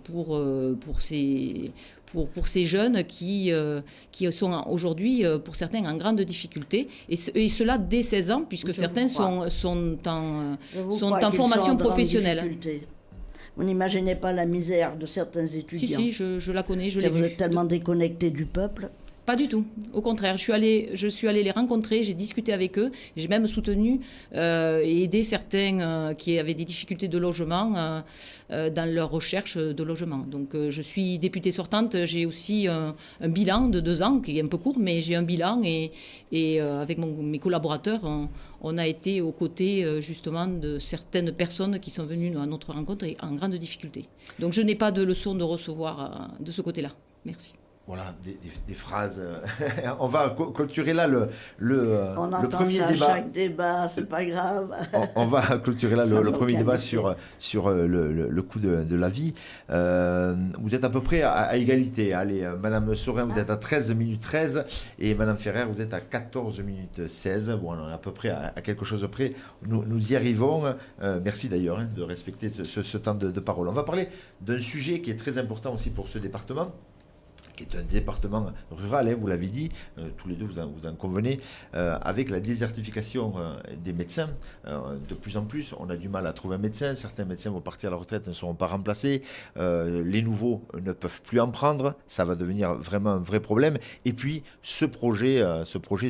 pour ces jeunes qui sont aujourd'hui, pour certains, en grande difficulté. Et cela dès 16 ans, puisque certains sont en formation professionnelle. Vous n'imaginez pas la misère de certains étudiants. Si, je la connais, je l'ai vue. Vous êtes tellement déconnecté du peuple. Pas du tout. Au contraire, je suis allée les rencontrer, j'ai discuté avec eux, j'ai même soutenu et aidé certains qui avaient des difficultés de logement dans leur recherche de logement. Donc je suis députée sortante, j'ai aussi un bilan de 2 ans, qui est un peu court, mais j'ai un bilan et avec mes collaborateurs, on a été aux côtés justement de certaines personnes qui sont venues à notre rencontre et en grande difficulté. Donc je n'ai pas de leçon de recevoir de ce côté-là. Merci. Voilà, des phrases. On va clôturer là le premier débat. Chaque débat, c'est pas grave. On va clôturer là le premier débat sur le coût de la vie. Vous êtes à peu près à égalité. Allez, Madame Saurin, vous êtes à 13 minutes 13 et Madame Ferrer, vous êtes à 14 minutes 16. Bon, on est à peu près à quelque chose près. Nous y arrivons. Merci d'ailleurs de respecter ce temps de parole. On va parler d'un sujet qui est très important aussi pour ce département, qui est un département rural, vous l'avez dit, tous les deux vous en convenez, avec la désertification des médecins. De plus en plus, on a du mal à trouver un médecin. Certains médecins vont partir à la retraite, ne seront pas remplacés. Les nouveaux ne peuvent plus en prendre. Ça va devenir vraiment un vrai problème. Et puis, ce projet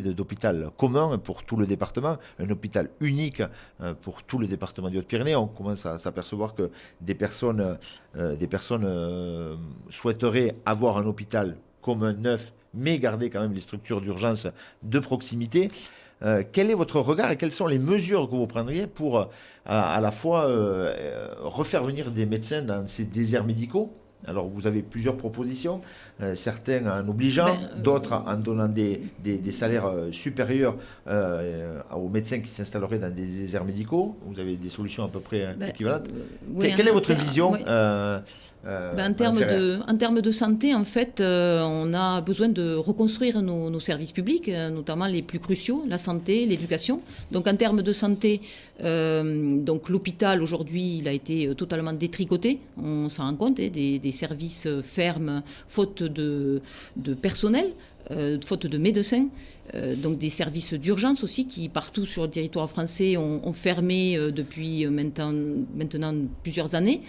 d'hôpital commun pour tout le département, un hôpital unique pour tout le département des Hautes-Pyrénées. On commence à s'apercevoir que des personnes souhaiteraient avoir un hôpital commun neuf, mais garder quand même les structures d'urgence de proximité. Quel est votre regard et quelles sont les mesures que vous prendriez pour à la fois refaire venir des médecins dans ces déserts médicaux? Alors, vous avez plusieurs propositions, certains en obligeant, d'autres en donnant des salaires supérieurs aux médecins qui s'installeraient dans des déserts médicaux. Vous avez des solutions à peu près équivalentes. Quelle est votre vision en termes de santé, en fait, on a besoin de reconstruire nos services publics, notamment les plus cruciaux, la santé, l'éducation. Donc, en termes de santé, donc l'hôpital, aujourd'hui, il a été totalement détricoté. On s'en rend compte, des services ferment, faute de personnel. Faute de médecins, donc des services d'urgence aussi qui partout sur le territoire français ont fermé depuis maintenant plusieurs années.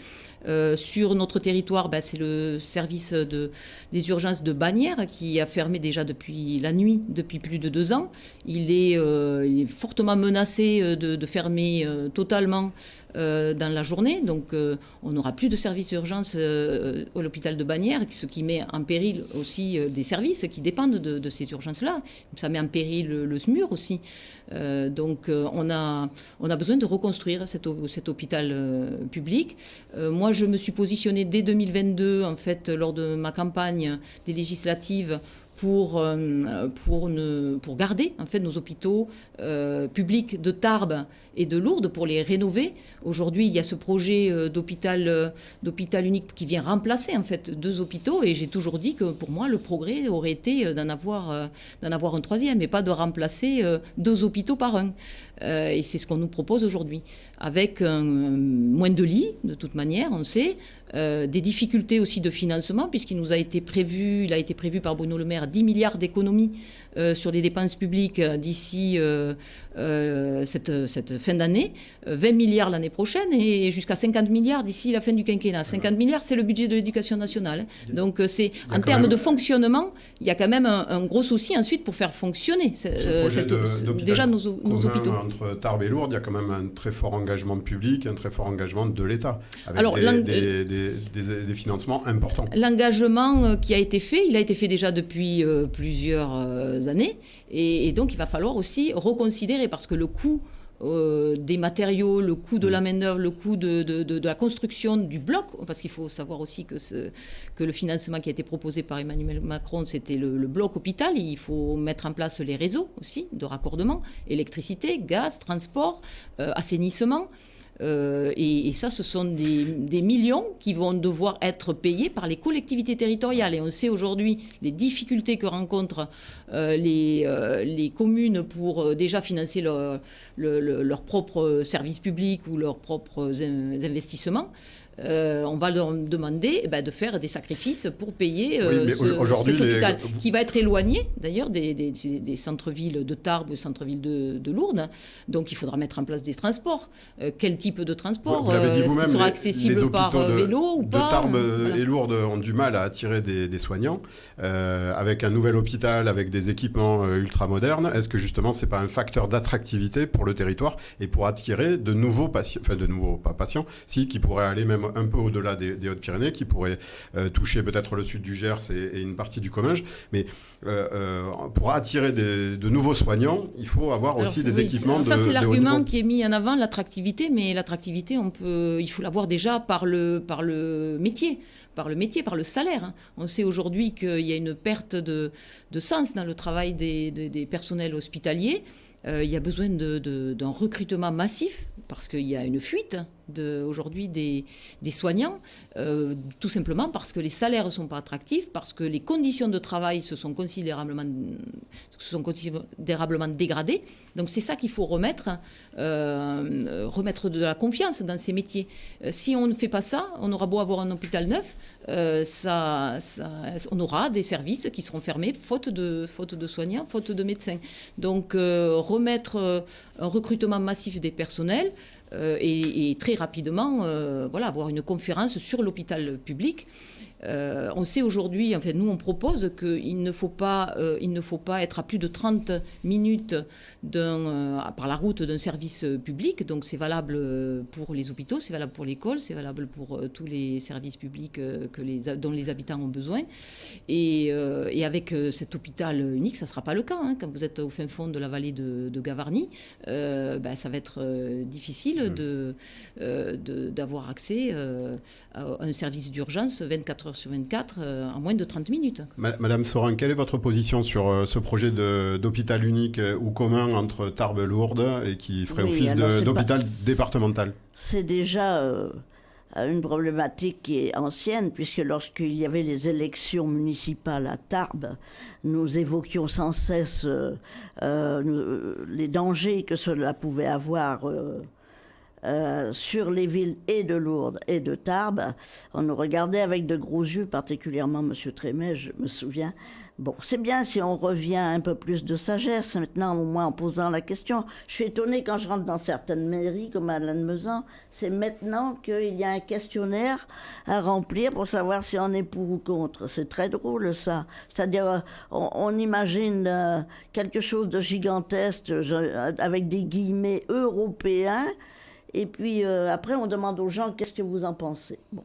Sur notre territoire, c'est le service des urgences de Bagnères qui a fermé déjà depuis la nuit, depuis plus de 2 ans. Il est fortement menacé de fermer totalement dans la journée. Donc on n'aura plus de service d'urgence à l'hôpital de Bagnères, ce qui met en péril aussi des services qui dépendent de ces urgences-là. Ça met en péril le SMUR aussi. Donc on a besoin de reconstruire cet hôpital public. Moi, je me suis positionnée dès 2022, en fait, lors de ma campagne des législatives, pour garder en fait nos hôpitaux publics de Tarbes et de Lourdes, pour les rénover. Aujourd'hui, il y a ce projet d'hôpital unique qui vient remplacer en fait 2 hôpitaux, et j'ai toujours dit que pour moi le progrès aurait été d'en avoir un 3e et pas de remplacer 2 hôpitaux par un. Et c'est ce qu'on nous propose aujourd'hui, avec moins de lits de toute manière, on sait, des difficultés aussi de financement, puisqu'il a été prévu par Bruno Le Maire 10 milliards d'économies sur les dépenses publiques d'ici cette fin d'année, 20 milliards l'année prochaine et jusqu'à 50 milliards d'ici la fin du quinquennat. 50 milliards, c'est le budget de l'éducation nationale. Donc c'est en termes de fonctionnement, il y a quand même un gros souci ensuite pour faire fonctionner déjà nos hôpitaux. Entre Tarbes et Lourdes, il y a quand même un très fort engagement public, un très fort engagement de l'État, avec des des financements importants. L'engagement qui a été fait, il a été fait déjà depuis plusieurs années. Et donc, il va falloir aussi reconsidérer, parce que le coût des matériaux, le coût de la main-d'œuvre, le coût de la construction du bloc, parce qu'il faut savoir aussi que le financement qui a été proposé par Emmanuel Macron, c'était le bloc hôpital. Il faut mettre en place les réseaux aussi de raccordement, électricité, gaz, transport, assainissement. Et ça, ce sont des millions qui vont devoir être payés par les collectivités territoriales. Et on sait aujourd'hui les difficultés que rencontrent les communes pour déjà financer leurs propres services publics ou leurs propres investissements. On va leur demander de faire des sacrifices pour payer cet hôpital qui va être éloigné d'ailleurs des centres-villes de Tarbes ou centres-villes de Lourdes. Donc il faudra mettre en place des transports. Quel type de transport? Est-ce qu'il sera accessible par vélo ou pas? De Tarbes et Lourdes ont du mal à attirer des soignants. Avec un nouvel hôpital, avec des équipements ultra-modernes, est-ce que justement c'est pas un facteur d'attractivité pour le territoire et pour attirer de nouveaux patients, pas patients, qui pourraient aller même un peu au-delà des Hautes-Pyrénées, qui pourrait toucher peut-être le sud du Gers et une partie du Comminges. Mais pour attirer de nouveaux soignants, il faut avoir aussi des équipements ça, c'est l'argument qui est mis en avant, l'attractivité. Mais l'attractivité, il faut l'avoir déjà par le métier. Par le salaire. On sait aujourd'hui qu'il y a une perte de sens dans le travail des personnels hospitaliers. Il y a besoin d'un recrutement massif parce qu'il y a une fuite aujourd'hui des soignants, tout simplement parce que les salaires ne sont pas attractifs, parce que les conditions de travail se sont considérablement dégradées. Donc c'est ça qu'il faut remettre de la confiance dans ces métiers. Si on ne fait pas ça, on aura beau avoir un hôpital neuf, on aura des services qui seront fermés faute de soignants, faute de médecins. Donc remettre un recrutement massif des personnels et très rapidement avoir une conférence sur l'hôpital public. On sait aujourd'hui, nous on propose qu'il ne faut pas être à plus de 30 minutes par la route d'un service public. Donc c'est valable pour les hôpitaux, c'est valable pour l'école, c'est valable pour tous les services publics dont les habitants ont besoin. Et avec cet hôpital unique, ça ne sera pas le cas. Quand vous êtes au fin fond de la vallée de Gavarnie, ça va être difficile d'avoir accès à un service d'urgence 24 heures sur 24 en moins de 30 minutes. Madame Sorin, quelle est votre position sur ce projet d'hôpital unique ou commun entre Tarbes et Lourdes et qui ferait office d'hôpital départemental? C'est déjà une problématique qui est ancienne, puisque lorsqu'il y avait les élections municipales à Tarbes, nous évoquions sans cesse les dangers que cela pouvait avoir sur les villes et de Lourdes et de Tarbes. On nous regardait avec de gros yeux, particulièrement M. Trémet, je me souviens. Bon, c'est bien si on revient un peu plus de sagesse maintenant, au moins en posant la question. Je suis étonnée quand je rentre dans certaines mairies, comme à Lannemezan, c'est maintenant qu'il y a un questionnaire à remplir pour savoir si on est pour ou contre. C'est très drôle, ça. C'est-à-dire, on imagine quelque chose de gigantesque, avec des guillemets européens, et puis après, on demande aux gens, qu'est-ce que vous en pensez? Bon.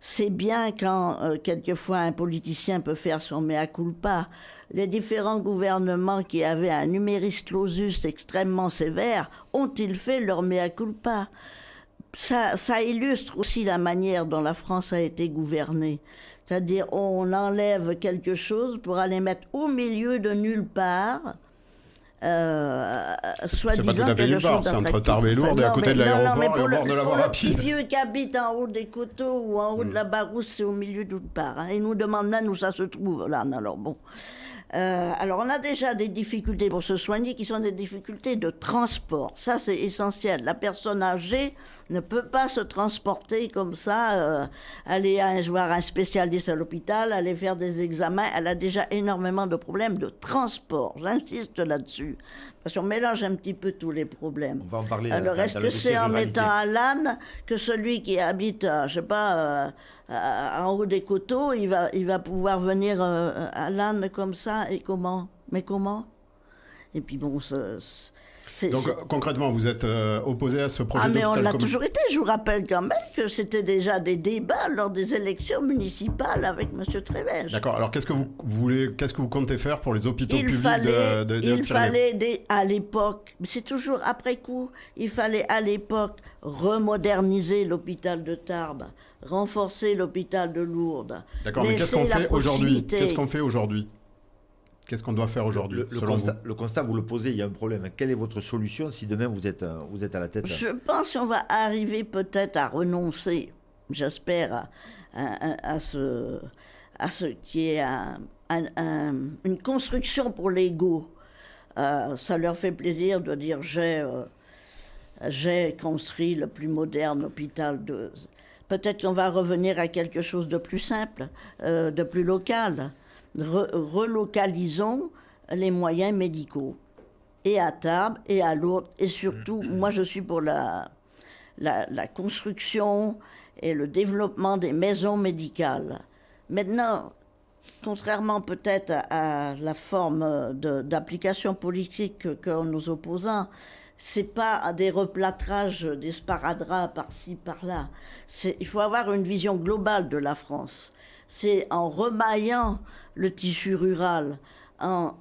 C'est bien quand, quelquefois, un politicien peut faire son mea culpa. Les différents gouvernements qui avaient un numerus clausus extrêmement sévère, ont-ils fait leur mea culpa? Ça illustre aussi la manière dont la France a été gouvernée. C'est-à-dire, on enlève quelque chose pour aller mettre au milieu de nulle part. C'est pas tout à fait nulle part, c'est entre Tarbes et Lourdes et à côté de l'aéroport et au bord de la voie rapide. Les vieux qui habitent en haut des coteaux ou en haut de la Barousse, c'est au milieu de nulle part. Ils nous demandent même où ça se trouve là. Alors bon. Alors on a déjà des difficultés pour se soigner qui sont des difficultés de transport. Ça c'est essentiel. La personne âgée ne peut pas se transporter comme ça, aller voir un spécialiste à l'hôpital, aller faire des examens. Elle a déjà énormément de problèmes de transport. J'insiste là-dessus. Parce qu'on mélange un petit peu tous les problèmes. On va en parler. Alors, est-ce que c'est en mettant à l'âne que celui qui habite, je sais pas, en haut des coteaux, il va pouvoir venir à l'âne comme ça, et comment? Mais comment? Et puis bon, Donc concrètement, vous êtes opposé à ce projet d'hôpital mais on l'a commun. toujours été. Je vous rappelle quand même que c'était déjà des débats lors des élections municipales avec M. Trébège. D'accord. Alors qu'est-ce que vous comptez faire pour les hôpitaux publics Il fallait à l'époque, mais c'est toujours après coup, il fallait à l'époque remoderniser l'hôpital de Tarbes, renforcer l'hôpital de Lourdes. D'accord, mais qu'est-ce qu'on fait aujourd'hui ? Qu'est-ce qu'on doit faire aujourd'hui, selon vous ? Le constat, vous le posez, il y a un problème. Quelle est votre solution si demain vous êtes à la tête ? Je pense qu'on va arriver peut-être à renoncer, j'espère, à ce qui est une construction pour l'ego. Ça leur fait plaisir de dire j'ai construit le plus moderne hôpital de... Peut-être qu'on va revenir à quelque chose de plus simple, de plus local. Relocalisons les moyens médicaux. Et à Tarbes, et à Lourdes, et surtout, moi je suis pour la construction et le développement des maisons médicales. Maintenant, contrairement peut-être à la forme d'application politique qu'ont nos opposants, c'est pas des replâtrages, des sparadraps par-ci, par-là. Il faut avoir une vision globale de la France. C'est en remaillant le tissu rural, en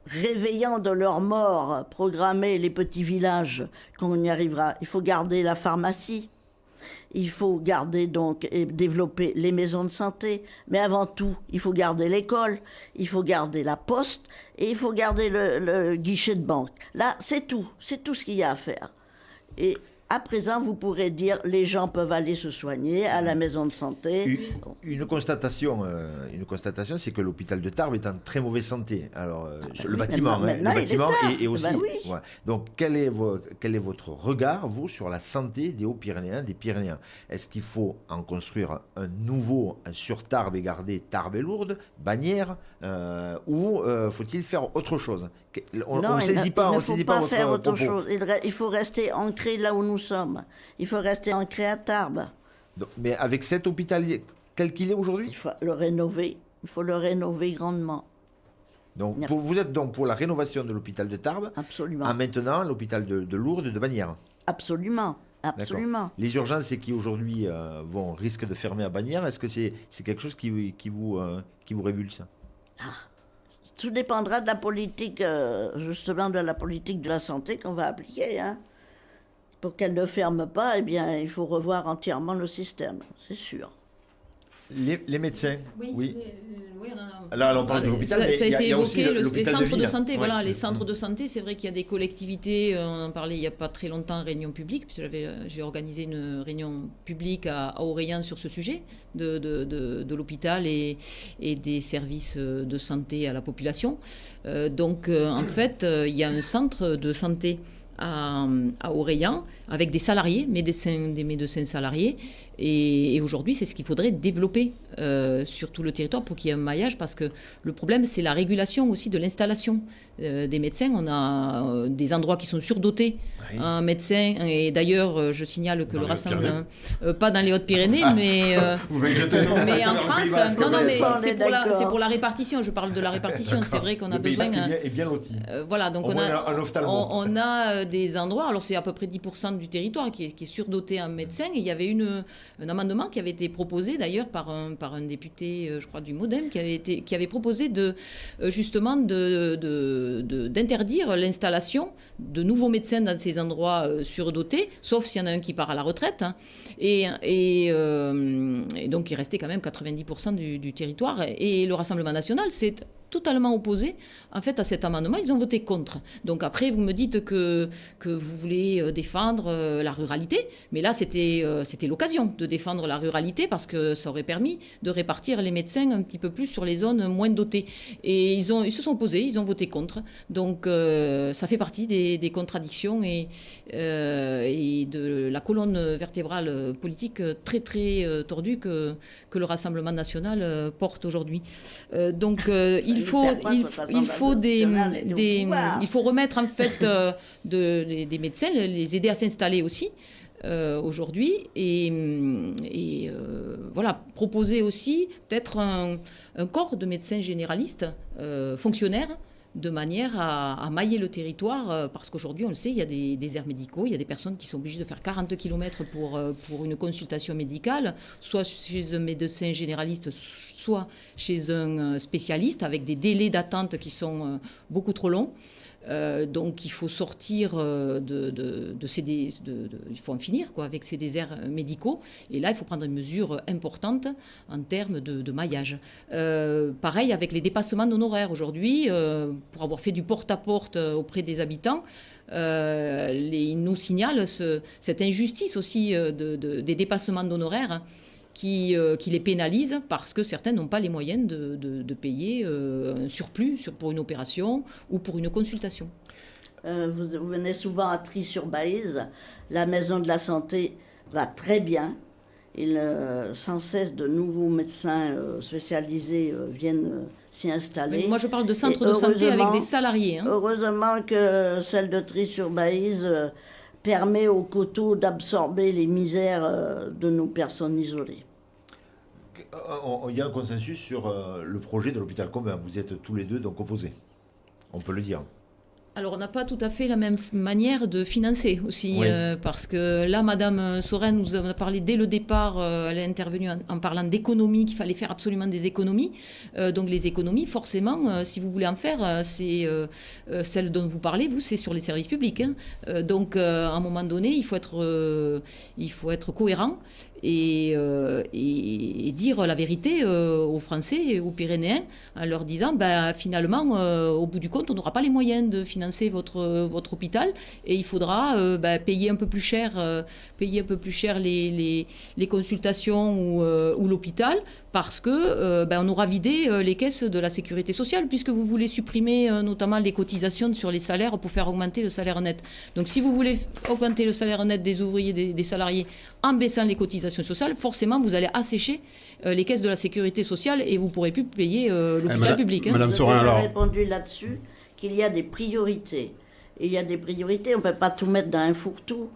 réveillant de leur mort programmés les petits villages qu'on y arrivera. Il faut garder la pharmacie. Il faut garder donc et développer les maisons de santé, mais avant tout, il faut garder l'école, il faut garder la poste et il faut garder le guichet de banque. Là, c'est tout ce qu'il y a à faire. Et à présent, vous pourrez dire les gens peuvent aller se soigner à la maison de santé. Une constatation, c'est que l'hôpital de Tarbes est en très mauvaise santé. Alors, le bâtiment, est aussi. Ben oui. Ouais. Donc, quel est votre regard, vous, sur la santé des Hauts-Pyrénéens, des Pyrénéens ? Est-ce qu'il faut en construire un nouveau sur Tarbes et garder Tarbes et Lourdes, Bagnères, ou faut-il faire autre chose ? On ne saisit pas. Il ne faut pas faire autre propos. chose. Il faut rester ancré là où nous sommes. Il faut rester ancré à Tarbes. Donc, mais avec cet hôpital tel qu'il est aujourd'hui ? Il faut le rénover. Il faut le rénover grandement. Donc, vous êtes donc pour la rénovation de l'hôpital de Tarbes. Absolument. En maintenant l'hôpital de Lourdes et de Bagnères. Absolument. Les urgences, c'est qui aujourd'hui risquent de fermer à Bagnères. Est-ce que c'est quelque chose qui vous révulse ? Tout dépendra de la politique, justement de la politique de la santé qu'on va appliquer. Hein. Pour qu'elle ne ferme pas, eh bien, il faut revoir entièrement le système, c'est sûr. Les médecins, oui. On Là, on parle de l'hôpital, ça a été évoqué, les centres de santé. Ouais. Voilà, les centres de santé, c'est vrai qu'il y a des collectivités, on en parlait il n'y a pas très longtemps, réunion publique, puisque j'ai organisé une réunion publique à Aureilhan sur ce sujet de l'hôpital et des services de santé à la population. En fait, il y a un centre de santé à Aureilhan avec des salariés, des médecins salariés. Et aujourd'hui, c'est ce qu'il faudrait développer sur tout le territoire pour qu'il y ait un maillage, parce que le problème, c'est la régulation aussi de l'installation des médecins. On a des endroits qui sont surdotés en médecins. Et d'ailleurs, je signale que le rassemblement, pas dans les Hautes-Pyrénées, mais en France. Mais c'est pour la répartition. Je parle de la répartition. C'est vrai qu'on a besoin. Est bien loti. Voilà, donc on a des endroits. Alors c'est à peu près 10% du territoire qui est surdoté en médecins. Et il y avait un amendement qui avait été proposé d'ailleurs par un député, je crois, du MoDem, qui avait proposé d'interdire l'installation de nouveaux médecins dans ces endroits surdotés, sauf s'il y en a un qui part à la retraite. Hein. Et donc il restait quand même 90% du territoire. Et le Rassemblement national s'est totalement opposé en fait à cet amendement. Ils ont voté contre. Donc après, vous me dites que vous voulez défendre la ruralité, mais là c'était l'occasion de défendre la ruralité, parce que ça aurait permis de répartir les médecins un petit peu plus sur les zones moins dotées. Et ils se sont opposés, ils ont voté contre. Donc ça fait partie des contradictions et de la colonne vertébrale politique très très tordue que le Rassemblement national porte aujourd'hui. Il faut remettre en fait des médecins, les aider à s'installer aussi aujourd'hui et proposer aussi peut-être un corps de médecins généralistes fonctionnaires de manière à mailler le territoire, parce qu'aujourd'hui, on le sait, il y a des déserts médicaux, il y a des personnes qui sont obligées de faire 40 km pour une consultation médicale, soit chez un médecin généraliste, soit chez un spécialiste, avec des délais d'attente qui sont beaucoup trop longs. Donc il faut sortir il faut en finir avec ces déserts médicaux, et là il faut prendre une mesure importante en termes de maillage. Pareil avec les dépassements d'honoraires aujourd'hui, pour avoir fait du porte-à-porte auprès des habitants, ils nous signalent cette injustice aussi des dépassements d'honoraires qui les pénalisent parce que certains n'ont pas les moyens de payer un surplus pour une opération ou pour une consultation. Vous venez souvent à Trie-sur-Baïse. La maison de la santé va très bien. Sans cesse de nouveaux médecins spécialisés viennent s'y installer. Mais moi, je parle de centres de santé avec des salariés. Heureusement que celle de Trie-sur-Baïse permet aux coteaux d'absorber les misères de nos personnes isolées. Il y a un consensus sur le projet de l'hôpital commun. Vous êtes tous les deux donc opposés, on peut le dire. Alors, on n'a pas tout à fait la même manière de financer aussi, oui. Parce que là, Madame Saurin nous a parlé dès le départ, elle est intervenue en parlant d'économie, qu'il fallait faire absolument des économies. Donc les économies, forcément, si vous voulez en faire, c'est celle dont vous parlez, vous, c'est sur les services publics. Hein. Donc, à un moment donné, il faut être cohérent. Et dire la vérité aux Français et aux Pyrénéens en leur disant finalement au bout du compte on n'aura pas les moyens de financer votre hôpital et il faudra payer un peu plus cher les consultations ou l'hôpital parce que on aura vidé les caisses de la sécurité sociale puisque vous voulez supprimer notamment les cotisations sur les salaires pour faire augmenter le salaire net. Donc si vous voulez augmenter le salaire net des ouvriers, des salariés en baissant les cotisations sociales, forcément vous allez assécher les caisses de la sécurité sociale et vous ne pourrez plus payer l'hôpital public. Hein. Madame Saurin, alors. J'ai répondu là-dessus qu'il y a des priorités. Et il y a des priorités, on ne peut pas tout mettre dans un fourre-tout.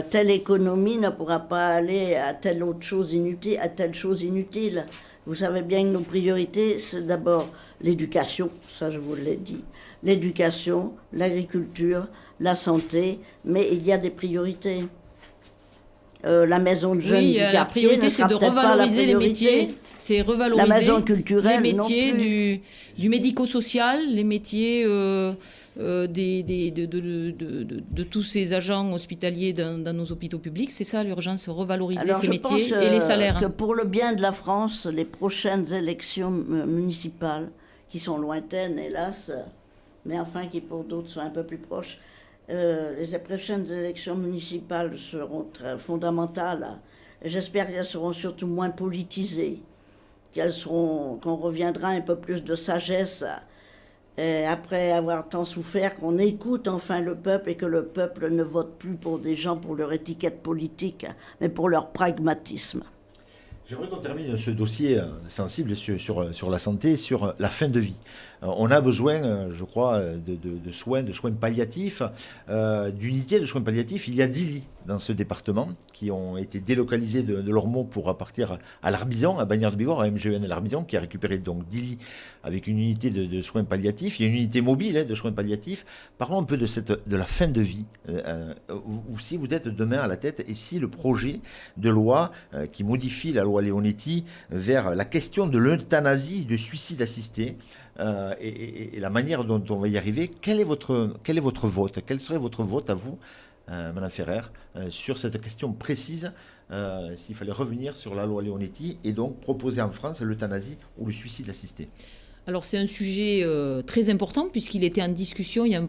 Telle économie ne pourra pas aller à telle autre chose inutile, à telle chose inutile. Vous savez bien que nos priorités, c'est d'abord l'éducation, ça je vous l'ai dit. L'éducation, l'agriculture, la santé, mais il y a des priorités. La maison de jeunes du quartier la priorité, c'est de revaloriser les métiers. C'est revaloriser la maison culturelle, les métiers du médico-social, les métiers de tous ces agents hospitaliers dans nos hôpitaux publics. C'est ça l'urgence, revaloriser ces métiers et les salaires. Que pour le bien de la France, les prochaines élections municipales, qui sont lointaines hélas, mais enfin qui pour d'autres sont un peu plus proches, les prochaines élections municipales seront très fondamentales. J'espère qu'elles seront surtout moins politisées, qu'on reviendra un peu plus de sagesse, après avoir tant souffert, qu'on écoute enfin le peuple et que le peuple ne vote plus pour des gens pour leur étiquette politique, mais pour leur pragmatisme. J'aimerais qu'on termine ce dossier sensible sur la santé, sur la fin de vie. On a besoin, je crois, de soins palliatifs, d'unités de soins palliatifs. Il y a 10 lits dans ce département qui ont été délocalisés de Lormeaux pour partir à l'Arbizon, à Bagnères de Bigorre, à MGN l'Arbizon, qui a récupéré donc 10 lits avec une unité de soins palliatifs. Il y a une unité mobile de soins palliatifs. Parlons un peu de la fin de vie. Si vous êtes demain à la tête et si le projet de loi qui modifie la loi Leonetti vers la question de l'euthanasie, du suicide assisté, et la manière dont on va y arriver, quel est votre vote? Quel serait votre vote à vous, Madame Ferrer, sur cette question précise, s'il fallait revenir sur la loi Leonetti et donc proposer en France l'euthanasie ou le suicide assisté? Alors c'est un sujet très important puisqu'il était en discussion, il y a un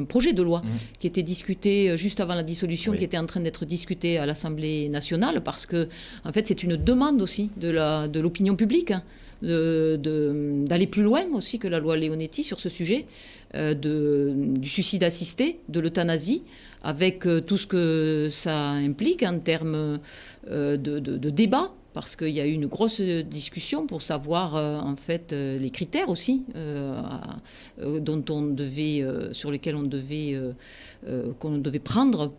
projet de loi qui était discuté juste avant la dissolution, qui était en train d'être discuté à l'Assemblée nationale parce que en fait c'est une demande aussi de l'opinion publique d'aller plus loin aussi que la loi Leonetti sur ce sujet du suicide assisté, de l'euthanasie, avec tout ce que ça implique en termes de débat. Parce qu'il y a eu une grosse discussion pour savoir en fait les critères aussi sur lesquels qu'on devait prendre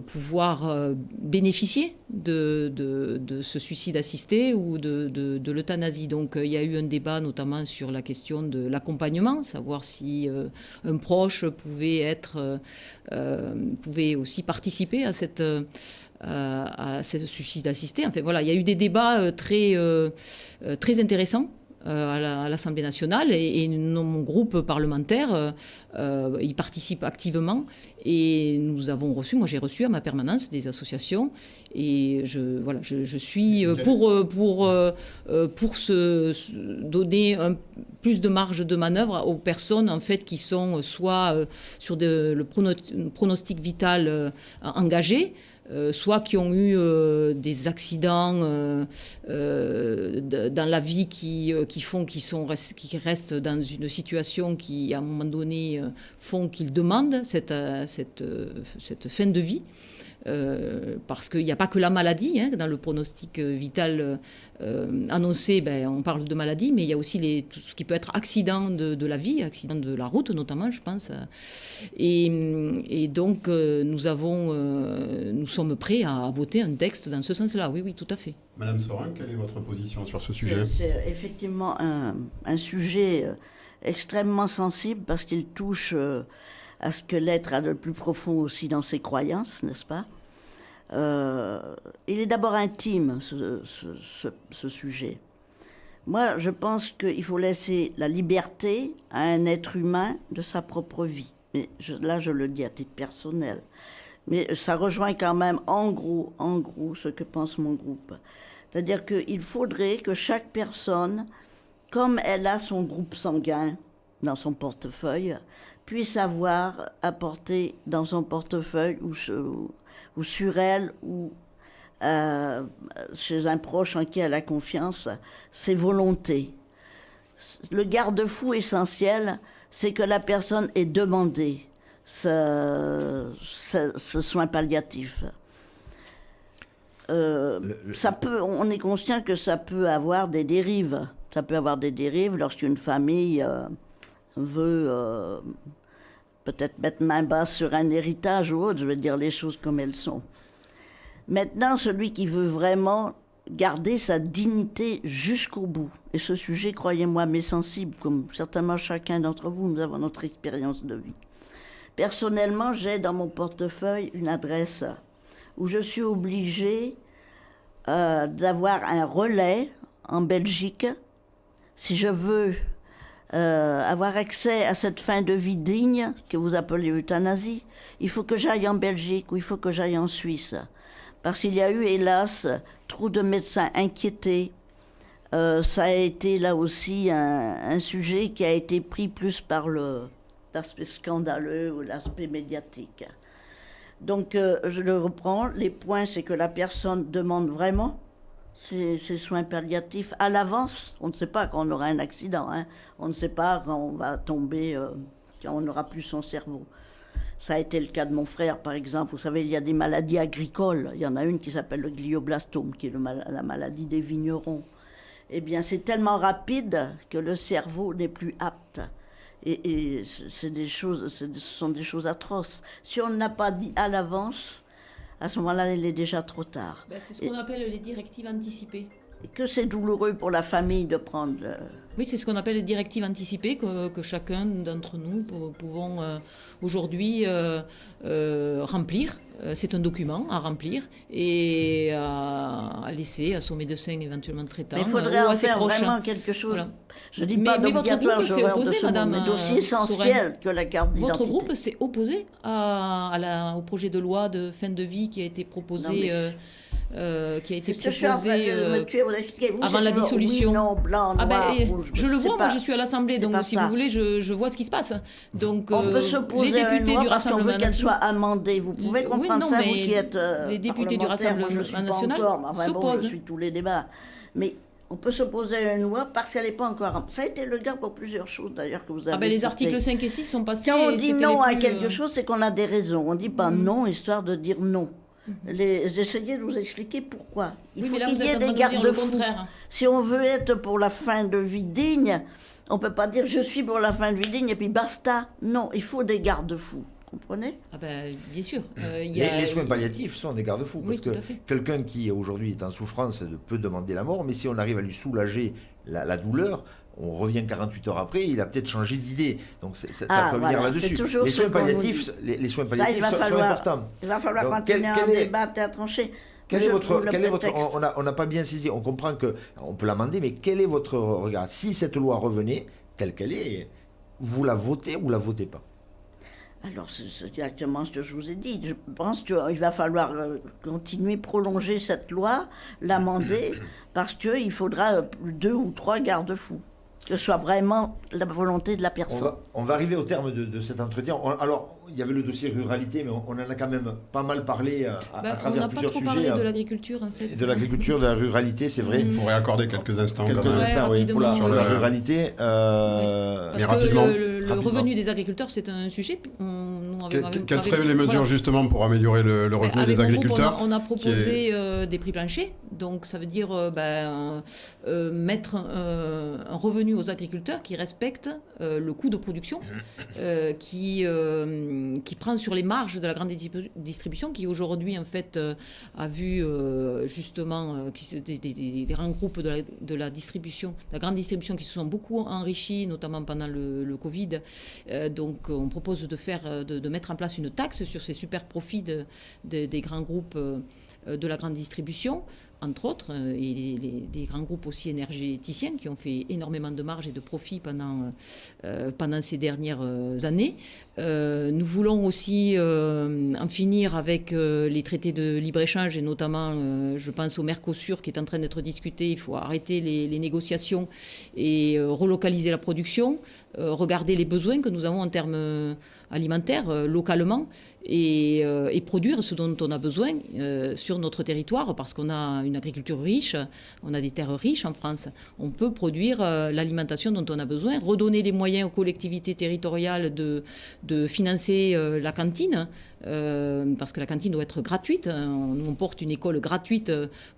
pouvoir bénéficier de ce suicide assisté ou de l'euthanasie. Donc il y a eu un débat notamment sur la question de l'accompagnement, savoir si un proche pouvait aussi participer à ce suicide assisté. Enfin voilà, il y a eu des débats très intéressants à l'Assemblée nationale et mon groupe parlementaire y participe activement et moi j'ai reçu à ma permanence des associations et je suis pour donner plus de marge de manœuvre aux personnes en fait qui sont soit sur le pronostic vital engagé, soit qui ont eu des accidents dans la vie qui restent dans une situation qui, à un moment donné, font qu'ils demandent cette fin de vie. Parce qu'il n'y a pas que la maladie, dans le pronostic vital annoncé, on parle de maladie, mais il y a aussi tout ce qui peut être accident de la vie, accident de la route notamment, je pense. Et donc, nous sommes prêts à voter un texte dans ce sens-là, oui, tout à fait. Madame Sorin, quelle est votre position sur ce sujet ? C'est effectivement un sujet extrêmement sensible parce qu'il touche à ce que l'être a de plus profond aussi dans ses croyances, n'est-ce pas ? Il est d'abord intime, ce sujet. Moi, je pense qu'il faut laisser la liberté à un être humain de sa propre vie. Mais là, je le dis à titre personnel. Mais ça rejoint quand même, en gros, ce que pense mon groupe. C'est-à-dire qu'il faudrait que chaque personne, comme elle a son groupe sanguin dans son portefeuille, puisse avoir apporté dans son portefeuille ou sur elle ou chez un proche en qui elle a confiance, ses volontés. Le garde-fou essentiel, c'est que la personne ait demandé ce soin palliatif. On est conscient que ça peut avoir des dérives. Ça peut avoir des dérives lorsqu'une famille veut peut-être mettre main basse sur un héritage ou autre, je veux dire les choses comme elles sont. Maintenant, celui qui veut vraiment garder sa dignité jusqu'au bout, et ce sujet, croyez-moi, m'est sensible, comme certainement chacun d'entre vous, nous avons notre expérience de vie. Personnellement, j'ai dans mon portefeuille une adresse où je suis obligée d'avoir un relais en Belgique si je veux avoir accès à cette fin de vie digne que vous appelez euthanasie. Il faut que j'aille en Belgique ou il faut que j'aille en Suisse. Parce qu'il y a eu, hélas, trop de médecins inquiétés. Ça a été là aussi un sujet qui a été pris plus par l'aspect scandaleux ou l'aspect médiatique. Donc, je le reprends. Les points, c'est que la personne demande vraiment ces soins palliatifs à l'avance. On ne sait pas quand on aura un accident. On ne sait pas quand on va tomber, quand on n'aura plus son cerveau. Ça a été le cas de mon frère, par exemple. Vous savez, il y a des maladies agricoles. Il y en a une qui s'appelle le glioblastome, qui est la maladie des vignerons. Eh bien, c'est tellement rapide que le cerveau n'est plus apte. Et ce sont des choses atroces. Si on ne l'a pas dit à l'avance, à ce moment-là, il est déjà trop tard. C'est ce qu'on appelle les directives anticipées. Et que c'est douloureux pour la famille de prendre... Oui, c'est ce qu'on appelle les directives anticipées que chacun d'entre nous pouvons aujourd'hui remplir. C'est un document à remplir et à laisser à son médecin éventuellement traitant. Mais il faudrait en faire vraiment quelque chose. Voilà. Je ne dis pas d'obligatoire, je vais opposé, madame. Mais dossier essentiel que la carte d'identité. Votre groupe s'est opposé au projet de loi de fin de vie qui a été proposé... avant la dissolution. Oui, non, blanc, noir, rouge, je le vois, moi je suis à l'Assemblée, donc si vous voulez, je vois ce qui se passe. Donc, on peut s'opposer à une loi parce qu'on veut qu'elle soit amendée. Vous pouvez comprendre ça, vous qui êtes les députés du Rassemblement national s'opposent. Je suis tous les débats. Mais on peut s'opposer à une loi parce qu'elle n'est pas encore... Ça a été le cas pour plusieurs choses, d'ailleurs, que vous avez les articles 5 et 6 sont passés... Quand on dit non à quelque chose, c'est qu'on a des raisons. On ne dit pas non, histoire de dire non. J'essayais de vous expliquer pourquoi. Il faut qu'il y ait des garde-fous. Si on veut être pour la fin de vie digne, on ne peut pas dire je suis pour la fin de vie digne et puis basta. Non, il faut des garde-fous. comprenez? Ah ben, bien sûr. Les soins palliatifs sont des garde-fous, Oui, parce tout que à fait. quelqu'un qui aujourd'hui est en souffrance peut demander la mort, mais si on arrive à lui soulager la douleur, on revient 48 heures après, il a peut-être changé d'idée. Donc ça peut venir là-dessus. Les soins palliatifs, les soins palliatifs sont importants. Il va falloir Donc, continuer à débattre et à trancher. Quel est votre on n'a pas bien saisi, on comprend qu'on peut l'amender, mais quel est votre regard? Si cette loi revenait telle qu'elle est, vous la votez ou vous la votez pas? Alors, c'est exactement ce que je vous ai dit. Je pense qu'il va falloir continuer, prolonger cette loi, l'amender, parce qu'il faudra 2 ou 3 garde-fous. Que ce soit vraiment la volonté de la personne. On va arriver au terme de cet entretien. Alors, il y avait le dossier ruralité, mais on en a quand même pas mal parlé à travers plusieurs sujets. On n'a pas trop parlé de l'agriculture, en fait. Et de l'agriculture, de la ruralité, c'est vrai. On pourrait accorder quelques instants. Oui, pour la ruralité. Parce rapidement, que le revenu des agriculteurs, c'est un sujet. Quelles seraient les mesures justement pour améliorer le revenu des agriculteurs? Groupe, on a proposé des prix planchers. Donc, ça veut dire mettre un revenu aux agriculteurs qui respecte le coût de production, qui prend sur les marges de la grande distribution, qui aujourd'hui, en fait, a vu justement des grands groupes de la distribution, la grande distribution qui se sont beaucoup enrichis, notamment pendant le Covid. Donc, on propose de mettre en place une taxe sur ces super profits des grands groupes de la grande distribution, entre autres, et des grands groupes aussi énergéticiens qui ont fait énormément de marge et de profit pendant ces dernières années. Nous voulons aussi en finir avec les traités de libre-échange, et notamment, je pense au Mercosur qui est en train d'être discuté. Il faut arrêter les négociations et relocaliser la production, regarder les besoins que nous avons en termes alimentaires localement et produire ce dont on a besoin sur notre territoire, parce qu'on a une agriculture riche, on a des terres riches en France. On peut produire l'alimentation dont on a besoin, redonner les moyens aux collectivités territoriales de financer la cantine, parce que la cantine doit être gratuite. Nous, on porte une école gratuite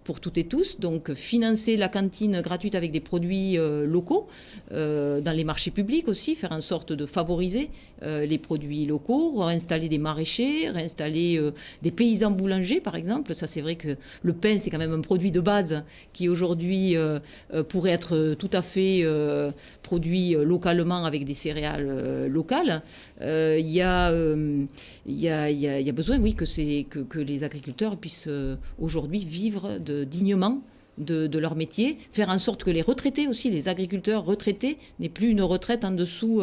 pour toutes et tous, donc financer la cantine gratuite avec des produits locaux, dans les marchés publics aussi, faire en sorte de favoriser les produits locaux, réinstaller des maraîchers, réinstaller des paysans boulangers, par exemple. Ça, c'est vrai que le pain, c'est quand même un produit de base qui aujourd'hui pourrait être tout à fait produit localement avec des céréales locales. Il y a besoin, oui, que les agriculteurs puissent aujourd'hui vivre dignement de leur métier, faire en sorte que les retraités aussi, les agriculteurs retraités, n'aient plus une retraite en dessous,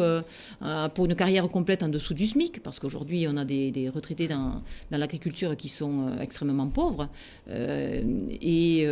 pour une carrière complète en dessous du SMIC, parce qu'aujourd'hui on a des retraités dans l'agriculture qui sont extrêmement pauvres, et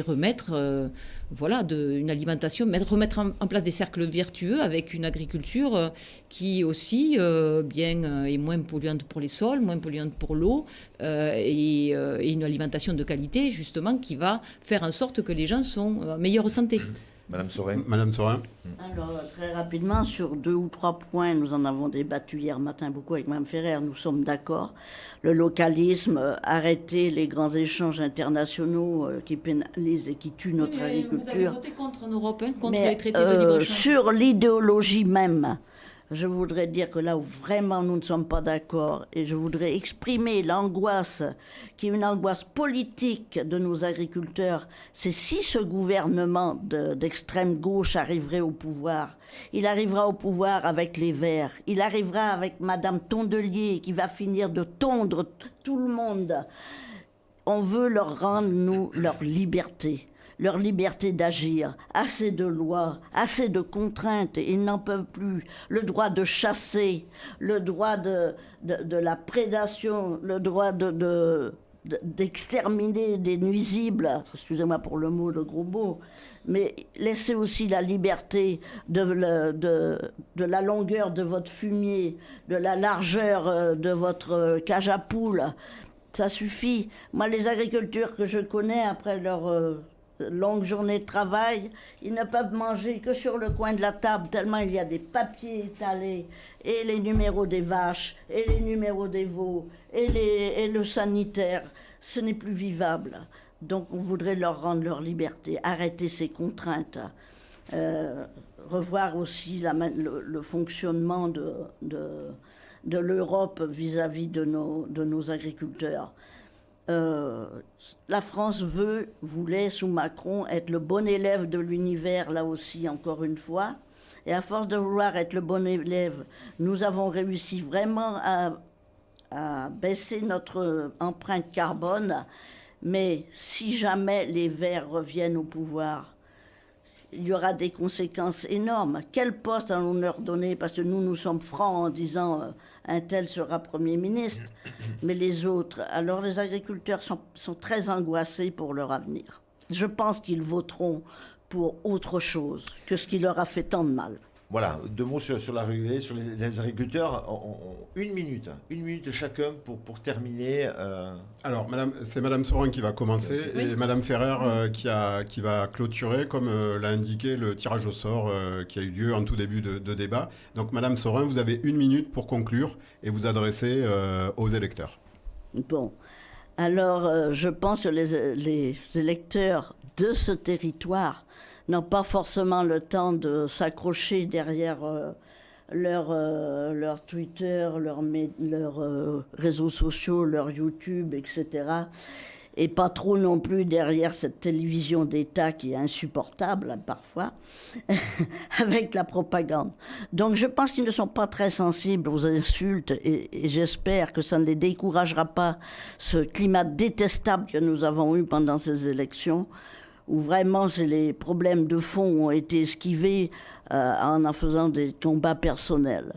remettre une alimentation, remettre en place des cercles vertueux avec une agriculture qui aussi est moins polluante pour les sols, moins polluante pour l'eau, et une alimentation de qualité justement qui va faire en sorte que les gens sont en meilleure santé. Madame Saurin. Alors, très rapidement, sur 2 ou 3 points, nous en avons débattu hier matin beaucoup avec Mme Ferrer, nous sommes d'accord. Le localisme, arrêter les grands échanges internationaux qui pénalisent et qui tuent notre agriculture. Vous avez voté contre en Europe, contre les traités de libre-échange. Sur l'idéologie même, je voudrais dire que là où vraiment nous ne sommes pas d'accord, et je voudrais exprimer l'angoisse, qui est une angoisse politique de nos agriculteurs, c'est si ce gouvernement d'extrême gauche arriverait au pouvoir. Il arrivera au pouvoir avec les Verts, il arrivera avec Madame Tondelier qui va finir de tondre tout le monde. On veut leur rendre, nous, leur liberté d'agir, assez de lois, assez de contraintes, ils n'en peuvent plus. Le droit de chasser, le droit de la prédation, le droit d'exterminer des nuisibles, excusez-moi pour le mot, le gros mot, mais laissez aussi la liberté de la longueur de votre fumier, de la largeur de votre cage à poules. Ça suffit. Moi, les agriculteurs que je connais, après leur longue journée de travail, ils ne peuvent manger que sur le coin de la table, tellement il y a des papiers étalés, et les numéros des vaches, et les numéros des veaux, et le sanitaire. Ce n'est plus vivable. Donc on voudrait leur rendre leur liberté, arrêter ces contraintes, revoir aussi le fonctionnement de l'Europe vis-à-vis de nos agriculteurs. La France voulait sous Macron être le bon élève de l'univers, là aussi encore une fois. Et à force de vouloir être le bon élève, nous avons réussi vraiment à baisser notre empreinte carbone. Mais si jamais les Verts reviennent au pouvoir, il y aura des conséquences énormes. Quel poste allons-nous leur donner? Parce que nous sommes francs en disant un tel sera Premier ministre. Mais les autres, alors les agriculteurs sont très angoissés pour leur avenir. Je pense qu'ils voteront pour autre chose que ce qui leur a fait tant de mal. Voilà, 2 mots sur la régulée, sur les agriculteurs. 1 minute chacun pour terminer. Alors, c'est Madame Saurin qui va commencer et Madame Ferrer qui va clôturer, comme l'a indiqué le tirage au sort qui a eu lieu en tout début de débat. Donc, Madame Saurin, vous avez 1 minute pour conclure et vous adresser aux électeurs. Bon, alors je pense que les électeurs de ce territoire n'ont pas forcément le temps de s'accrocher derrière leur Twitter, leurs réseaux sociaux, leur YouTube, etc. Et pas trop non plus derrière cette télévision d'État qui est insupportable parfois, avec la propagande. Donc je pense qu'ils ne sont pas très sensibles aux insultes et j'espère que ça ne les découragera pas, ce climat détestable que nous avons eu pendant ces élections, où vraiment les problèmes de fond ont été esquivés en faisant des combats personnels.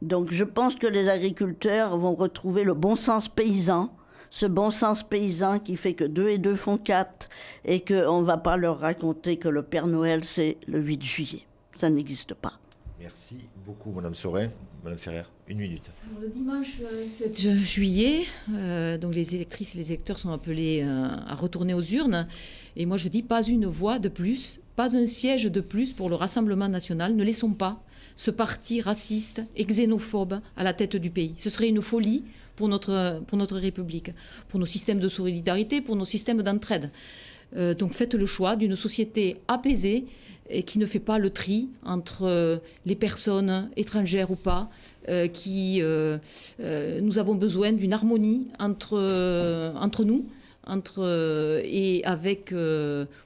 Donc je pense que les agriculteurs vont retrouver le bon sens paysan, ce bon sens paysan qui fait que 2 et 2 font 4 et qu'on ne va pas leur raconter que le Père Noël c'est le 8 juillet. Ça n'existe pas. Merci beaucoup, Madame Saurin. Madame Ferrer, 1 minute. Alors, le dimanche 7 juillet, donc les électrices et les électeurs sont appelés à retourner aux urnes. Et moi, je dis pas une voix de plus, pas un siège de plus pour le Rassemblement national. Ne laissons pas ce parti raciste et xénophobe à la tête du pays. Ce serait une folie pour notre République, pour nos systèmes de solidarité, pour nos systèmes d'entraide. Donc faites le choix d'une société apaisée et qui ne fait pas le tri entre les personnes étrangères ou pas, nous avons besoin d'une harmonie entre nous, et avec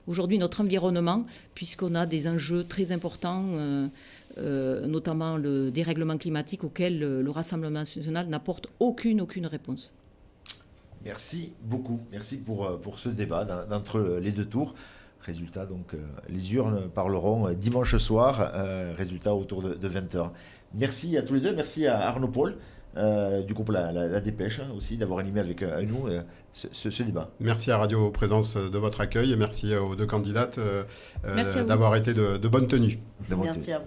aujourd'hui notre environnement, puisqu'on a des enjeux très importants, notamment le dérèglement climatique auquel le Rassemblement national n'apporte aucune réponse. Merci beaucoup. Merci pour ce débat d'entre les 2 tours. Résultat, donc, les urnes parleront dimanche soir. Résultat autour de 20h. Merci à tous les deux. Merci à Arnaud Paul, du groupe La Dépêche, aussi, d'avoir animé avec nous ce débat. Merci à Radio Présence de votre accueil et merci aux 2 candidates d'avoir été de bonne tenue. Merci à vous.